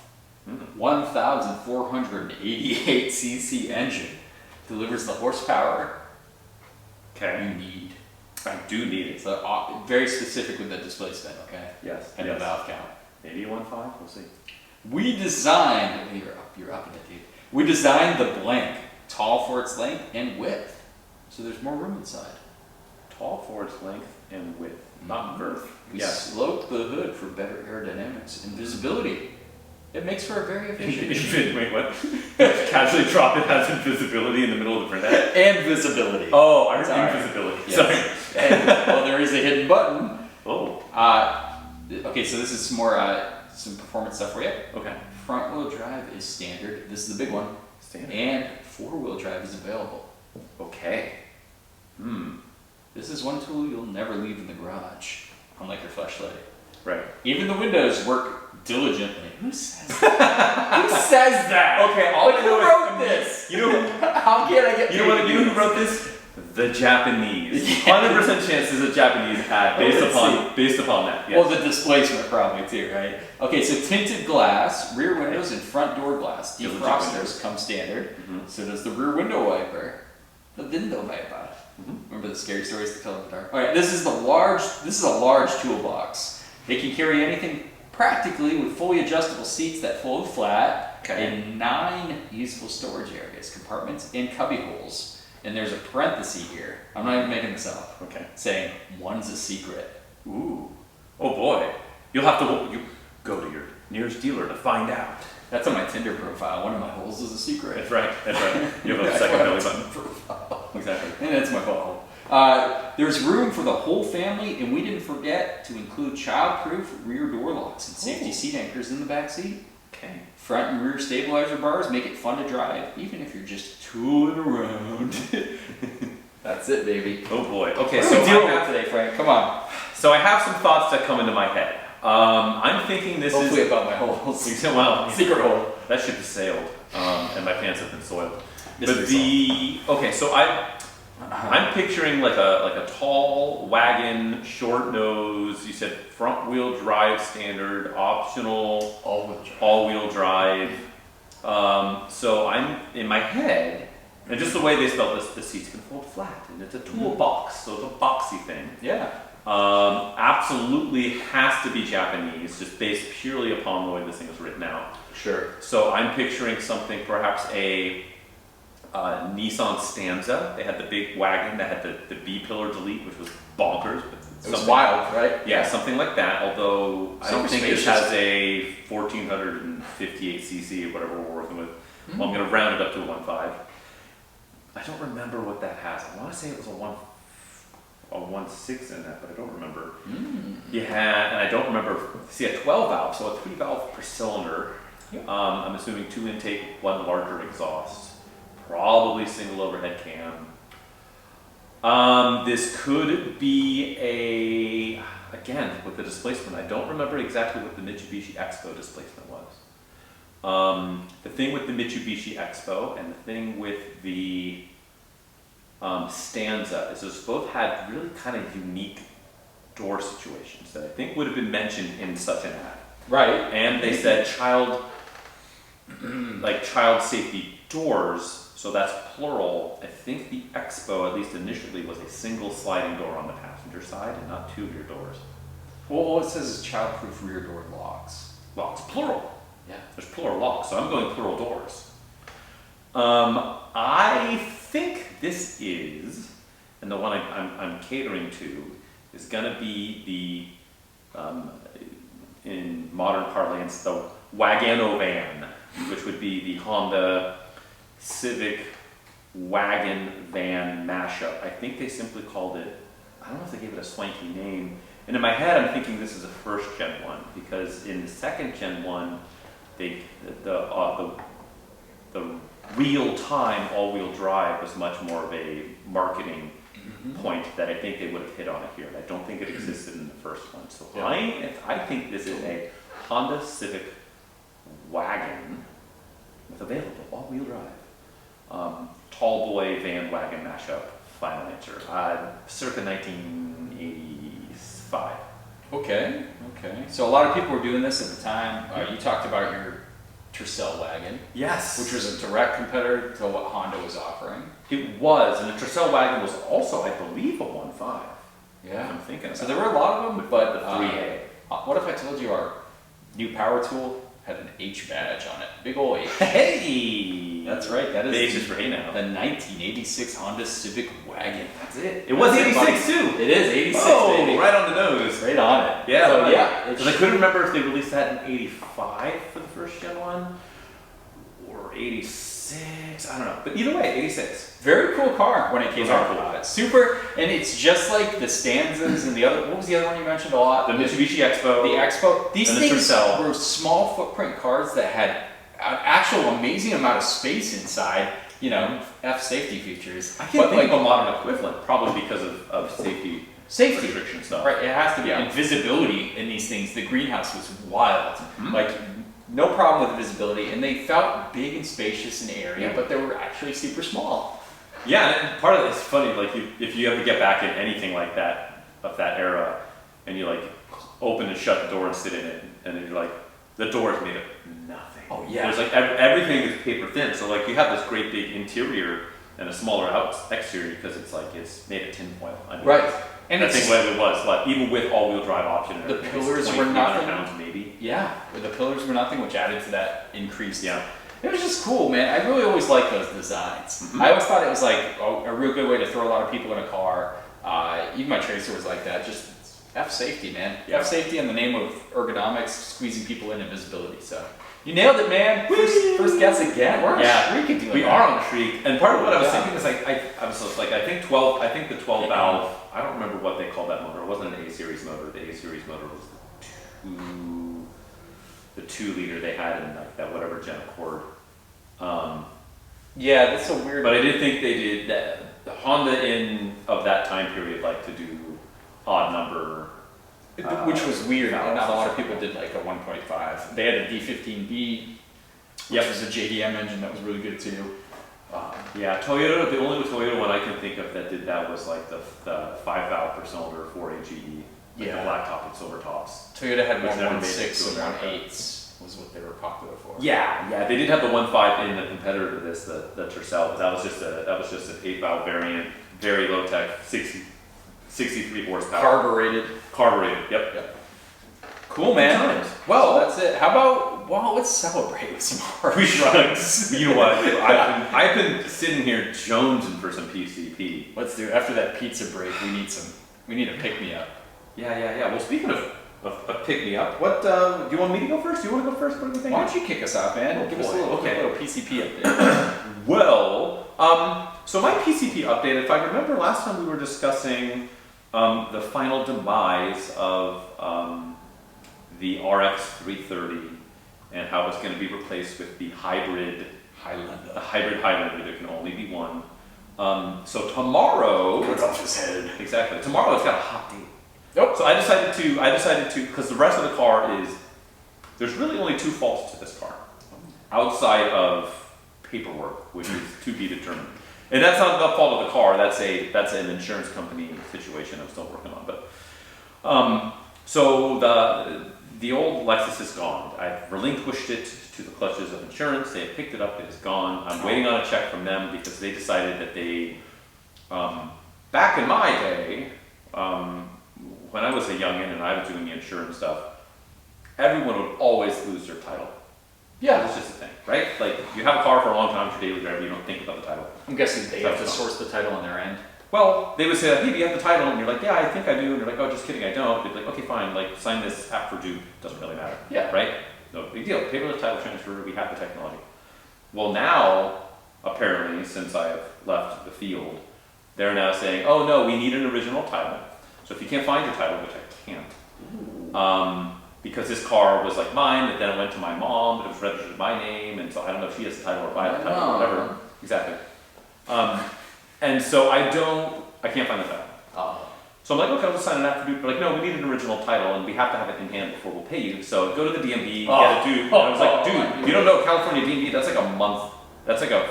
1,488 cc engine delivers the horsepower you need. I do need it. So very specific with the displacement, okay? Yes. And the valve count. Maybe 1.5. We'll see. We designed. You're up in it, dude. We designed the blank tall for its length and width, so there's more room inside. Tall for its length and width, not girth. We sloped the hood for better aerodynamics and visibility. It makes for a very efficient. Wait, what? Casually drop it has invisibility in the middle of the print ad? And visibility. Oh, I heard invisibility. Yes. Sorry. Well, there is a hidden button. Oh. Okay, so this is some more some performance stuff for you. Okay. Front wheel drive is standard. This is the big one. Standard. And 4-wheel drive is available. Okay. This is one tool you'll never leave in the garage, unlike your flashlight. Right. Even the windows work diligently. Who says that? Who says that? Okay, all I who know wrote is, this? You know, How can I get you know who wrote this? The Japanese. 100% chance is a Japanese ad based upon that. Yes. Well, the displacement probably too, right? Okay, so tinted glass, rear windows, and front door glass. Defrosters come standard. So does the rear window wiper. The window wiper. Remember the scary stories to tell in the dark? All right, this is a large toolbox. It can carry anything practically with fully adjustable seats that fold flat and 9 useful storage areas, compartments, and cubby holes. And there's a parenthesis here. I'm not even making this up. Okay. Saying one's a secret. Ooh. Oh boy. You'll have to go to your nearest dealer to find out. That's on my Tinder profile. One of my holes is a secret. That's right. That's right. You have a second belly button. Exactly. And that's my butthole. There's room for the whole family, and we didn't forget to include child-proof rear door locks and safety seat anchors in the back seat. Okay. Front and rear stabilizer bars make it fun to drive, even if you're just tooling around. That's it, baby. Oh boy. Okay, What are we dealing with today, Frank? Come on. So I have some thoughts that come into my head. I'm thinking this Hopefully is about my holes. well, Secret hole. that ship has sailed, and my pants have been soiled. Mystery But okay, so I'm picturing like a tall wagon, short nose. You said front wheel drive standard, optional all wheel drive. So I'm in my head, and just the way they spelled this, the seats can fold flat, and it's a toolbox, so it's a boxy thing. Yeah. Absolutely has to be Japanese, just based purely upon the way this thing is written out. Sure. So I'm picturing something, perhaps a Nissan Stanza. They had the big wagon that had the B-pillar delete, which was bonkers. But it was wild, right? Yeah, something like that, although I don't think spacious. this has a 1458 cc or whatever we're working with. Well, I'm going to round it up to a 1.5. I don't remember what that has. I want to say it was a 1.6 in that, but I don't remember. Yeah, and I don't remember. See, a 12 valve, so a 3 valve per cylinder. I'm assuming 2 intake, 1 larger exhaust. Probably single overhead cam. This could be again, with the displacement, I don't remember exactly what the Mitsubishi Expo displacement was. The thing with the Mitsubishi Expo and the thing with the Stanza is those both had really kind of unique door situations that I think would have been mentioned in such an ad. Right. And they said child safety doors. So that's plural. I think the Expo, at least initially, was a single sliding door on the passenger side and not 2 rear doors. Well, all it says is child-proof rear door locks. Locks, plural. Yeah. There's plural locks, so I'm going plural doors. I think this is, and the one I'm catering to, is going to be the, in modern parlance, the Wagano van, which would be the Honda Civic wagon van mashup. I think they simply called it, I don't know if they gave it a swanky name. And in my head, I'm thinking this is a first gen one, because in the second gen one, the real-time all-wheel drive was much more of a marketing point that I think they would have hit on it here. And I don't think it existed in the first one. So yeah. I think this is a Honda Civic wagon with available all-wheel drive. Tall boy van wagon mashup. Final answer. Circa 1985. Okay. So a lot of people were doing this at the time. You talked about your Tercel wagon. Yes. Which was a direct competitor to what Honda was offering. It was, and the Tercel wagon was also, I believe, a 1.5. Yeah. I'm thinking about so there were a lot of them, but the 3A. What if I told you our new power tool had an H badge on it? Big ol' H. Hey! That's right. That is the H is for hey now. The 1986 Honda Civic wagon. That's it. It was 86 too. It is 86. Oh, baby. right on the nose. Right on it. Yeah. So, Because I couldn't remember if they released that in 85 for the first gen one or 86. I don't know. But either way, 86. Very cool car when it came out. Cool. Super, and it's just like the Stanzas and the other. What was the other one you mentioned a lot? The Mitsubishi Expo. The Expo. These and things were small footprint cars that had an actual amazing amount of space inside, you know, F safety features. I can't think of a modern equivalent, probably because of safety restriction stuff. Right, it has to be. And visibility in these things, the greenhouse was wild. Like, no problem with the visibility, and they felt big and spacious in area, but they were actually super small. Yeah, and part of it's funny, like if you ever get back in anything like that, of that era, and you like open and shut the door and sit in it, and then you're like, the door is made of nothing. Oh yeah. There's like everything is paper thin, so like you have this great big interior and a smaller exterior because it's made of tinfoil. I mean, right. And I think what it was, like even with all-wheel drive option, the pillars were nothing. Pounds maybe. Yeah, the pillars were nothing, which added to that increase. Yeah. It was just cool, man. I really always liked those designs. I always thought it was like a real good way to throw a lot of people in a car. Even my Tracer was like that. Just F safety, man. F safety in the name of ergonomics, squeezing people in and visibility. So you nailed it, man. First guess again. We're on a streak. We are on a streak. And part of what I was thinking is like I was like I think the 12 valve. I don't remember what they called that motor. It wasn't an A series motor. The A series motor was the 2 liter they had in like that whatever Gen Accord. Yeah, that's so weird. But I did think they did that. The Honda of that time period like to do odd number, which was weird. Not a lot of people did like a 1.5. They had a D15B, which was a JDM engine that was really good too. Yeah, Toyota. The only Toyota one I can think of that did that was like the 5 valve per cylinder 4AGE, like the black top and silver tops. Toyota had 1.6 and 1.8s. Was what they were popular for. Yeah, they did have the 1.5 in the competitor to this, the Tercel, but that was just an 8 valve variant, very low tech, 63 horsepower. Carbureted. Yep. Cool, man. Well, that's it. How about let's celebrate with some hard drugs. You know what? I've been sitting here jonesing for some PCP. Let's do it. After that pizza break, we need a pick me up. Yeah. Well, speaking of pick me up, what do you want me to go first? Do you want to go first? What do you think? Why don't you kick us off, man? Give us a little PCP update. Well, so my PCP update, if I remember last time we were discussing the final demise of the RX 330 and how it's going to be replaced with the hybrid Highlander. The hybrid Highlander, there can only be one. So tomorrow, what's off his head? Exactly. Tomorrow it's got a hot date. Nope. So I decided to, because the rest of the car is, there's really only 2 faults to this car, outside of paperwork, which is to be determined. And that's not the fault of the car. That's an insurance company situation I'm still working on. But so the old Lexus is gone. I've relinquished it to the clutches of insurance. They have picked it up. It is gone. I'm waiting on a check from them because they decided that they, back in my day. When I was a youngin' and I was doing the insurance stuff, everyone would always lose their title. Yeah, that's just the thing, right? Like, you have a car for a long time, it's your daily driver, you don't think about the title. I'm guessing they have to source the title on their end. Well, they would say, hey, do you have the title? And you're like, yeah, I think I do. And you're like, oh, just kidding, I don't. They'd be like, okay, fine, like, sign this app for due. Doesn't really matter. Yeah. Right? No big deal. Paperless title transfer, we have the technology. Well, now, apparently, since I have left the field, they're now saying, oh, no, we need an original title. So if you can't find your title, which I can't, because this car was like mine, but then it went to my mom, but it was registered in my name, and so I don't know if she has the title or I have the title or whatever. Exactly. And so I can't find the title. So I'm like, okay, I'll just sign an app for due. But like, no, we need an original title, and we have to have it in hand before we'll pay you. So go to the DMV, get it due. And I was like, dude, you don't know California DMV, that's like a month, that's like a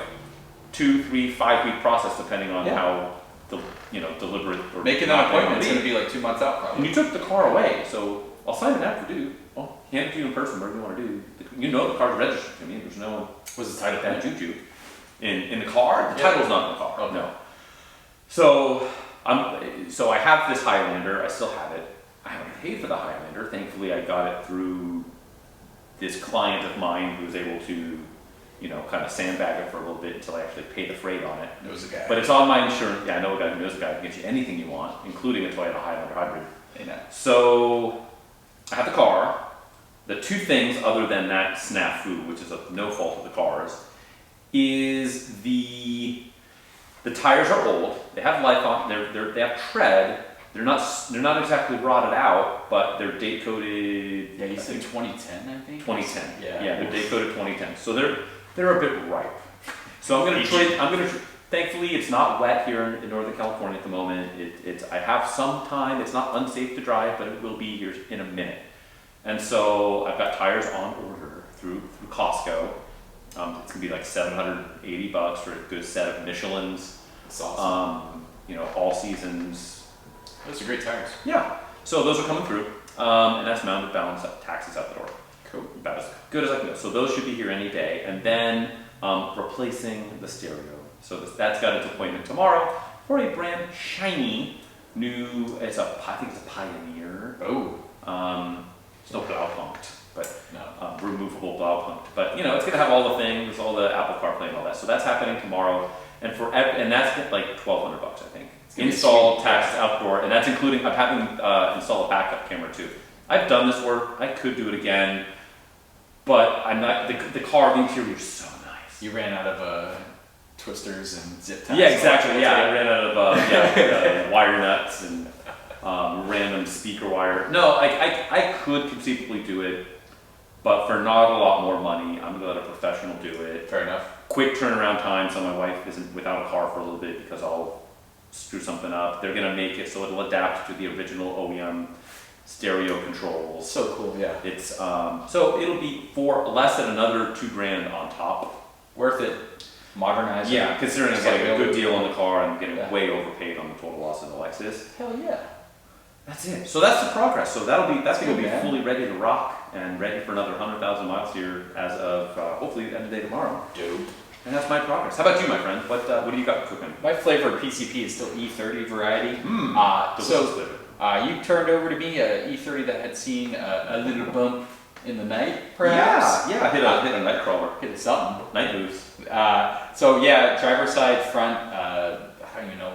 2, 3, 5 week process depending on how deliberate or making that appointment is going to be like 2 months out probably. And you took the car away, so I'll sign an app for due. I'll hand it to you in person, whatever you want to do. You know the car's registered to me. There's no was the title that juju in the car. The title's not in the car. Oh no. So I have this Highlander. I still have it. I haven't paid for the Highlander. Thankfully, I got it through this client of mine who was able to, kind of sandbag it for a little bit until I actually pay the freight on it. Knows a guy. But it's on my insurance. Yeah, I know a guy who knows a guy who can get you anything you want, including a Toyota Highlander hybrid. So I have the car. The 2 things other than that snafu, which is no fault of the car's, is the tires are old. They have life on. They have tread. They're not exactly rotted out, but they're date coded. Yeah, you said 2010, I think. 2010. Yeah. Yeah, they're date coded 2010. So they're a bit ripe. So I'm gonna trade. Thankfully, it's not wet here in Northern California at the moment. I have some time. It's not unsafe to drive, but it will be here in a minute. And so I've got tires on order through Costco. It's gonna be like $780 for a good set of Michelins. That's awesome. All seasons. Those are great tires. Yeah. So those are coming through, and that's mounted, balance, taxes out the door. Cool. About as good as I can go. So those should be here any day, and then replacing the stereo. So that's got its appointment tomorrow for a brand shiny new. I think it's a Pioneer. Oh. It's no Blaupunkt, but No. removable Blaupunkt. But it's gonna have all the things, all the Apple CarPlay and all that. So that's happening tomorrow, and that's like $1,200, I think. Install, tax, outdoor, and that's including. I'm having install a backup camera too. I've done this work. I could do it again, but I'm not. The interior is so nice. You ran out of twisters and zip ties. Yeah, exactly. Yeah, I ran out of wire nuts and random speaker wire. No, I could conceivably do it, but for not a lot more money, I'm gonna let a professional do it. Fair enough. Quick turnaround time, so my wife isn't without a car for a little bit because I'll screw something up. They're gonna make it so it'll adapt to the original OEM stereo controls. So cool, yeah. It's so it'll be for less than another $2,000 on top. Worth it. Modernize it. Yeah, considering I'm getting a good deal on the car and getting Yeah. way overpaid on the total loss of the Lexus. Hell yeah. That's it. So that's the progress. So that's going to be man. fully ready to rock and ready for another 100,000 miles here as of hopefully the end of the day tomorrow. Dope. And that's my progress. How about you, my friend? What do you got cooking? My flavor of PCP is still E30 variety. Delicious flavor. You turned over to me a E30 that had seen a little bump in the night, perhaps. Yeah. Hit a night crawler. Hit something. Night moves. Driver's side, front. I don't even know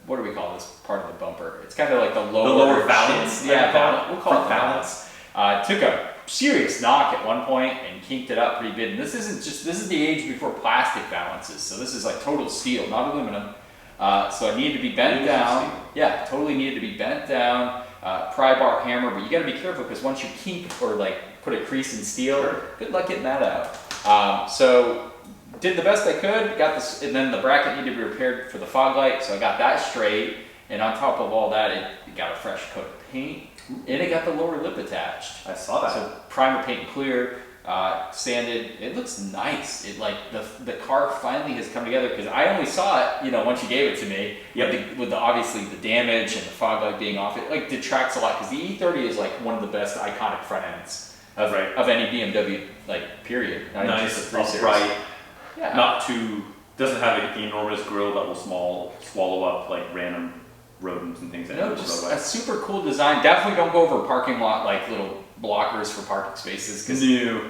what do we call this part of the bumper? It's kind of like the lower valance. Yeah, we'll call it valance. Took a serious knock at one point and kinked it up pretty good. And this is the age before plastic valances. So this is like total steel, not aluminum. So it needed to be bent down. Steel. Yeah, totally needed to be bent down. Pry bar hammer, but you got to be careful because once you kink or like put a crease in steel, good luck getting that out. So did the best I could, got this, and then the bracket needed to be repaired for the fog light, so I got that straight, and on top of all that, it got a fresh coat of paint, and it got the lower lip attached. I saw that. So primer, paint, and clear, sanded, it looks nice. It like, the car finally has come together, because I only saw it, once you gave it to me, with obviously the damage and the fog light being off, it like detracts a lot, because the E30 is like one of the best iconic front ends of any BMW, like, period. Not nice, just the 3 Series. upright. Yeah. Doesn't have an enormous grill that will swallow up like random rodents and things. No, just a super cool design. Definitely don't go over parking lot like little blockers for parking spaces because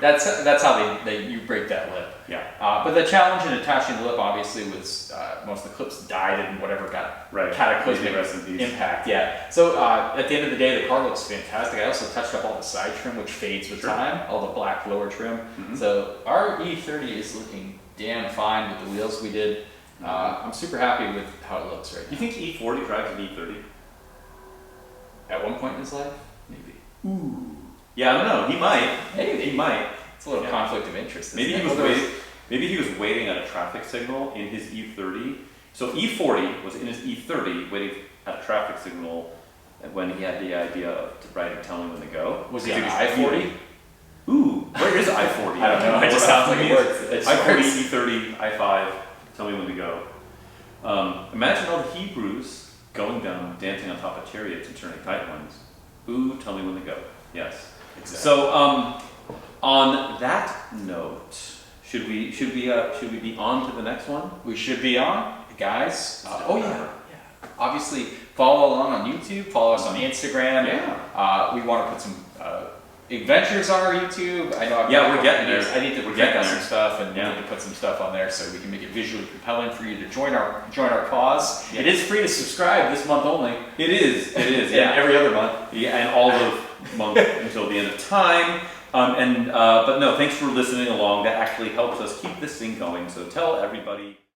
that's how you break that lip. Yeah. But the challenge in attaching the lip obviously was most of the clips died and whatever got cataclysmic impact. Yeah. So at the end of the day, the car looks fantastic. I also touched up all the side trim, which fades with time. All the black lower trim. Mm-hmm. So our E30 is looking damn fine with the wheels we did. I'm super happy with how it looks right now. You think E40 drives an E30? At one point in his life? Maybe. Ooh. Yeah, I don't know. He might. Maybe. He might. It's a little conflict of interest. Maybe he was waiting at a traffic signal in his E30. So E40 was in his E30 waiting at a traffic signal when he had the idea of telling him when to go. Was he on I-40? Ooh, where is I-40? I don't know. It just sounds like it works. I-40, E30, I-5. Tell me when to go. Imagine all the Hebrews going down, dancing on top of chariots and turning tight ones. Ooh, tell me when to go. Yes. Exactly. So, on that note, should we be on to the next one? We should be on, guys. Obviously, follow along on YouTube. Follow us on Instagram. Yeah. We want to put some adventures on our YouTube. I know. We're getting there. I need to check out some stuff and need to put some stuff on there so we can make it visually compelling for you to join our cause. Yeah. It is free to subscribe this month only. It is. Yeah. And every other month. Yeah, and all of month until the end of time. But no, thanks for listening along. That actually helps us keep this thing going. So tell everybody.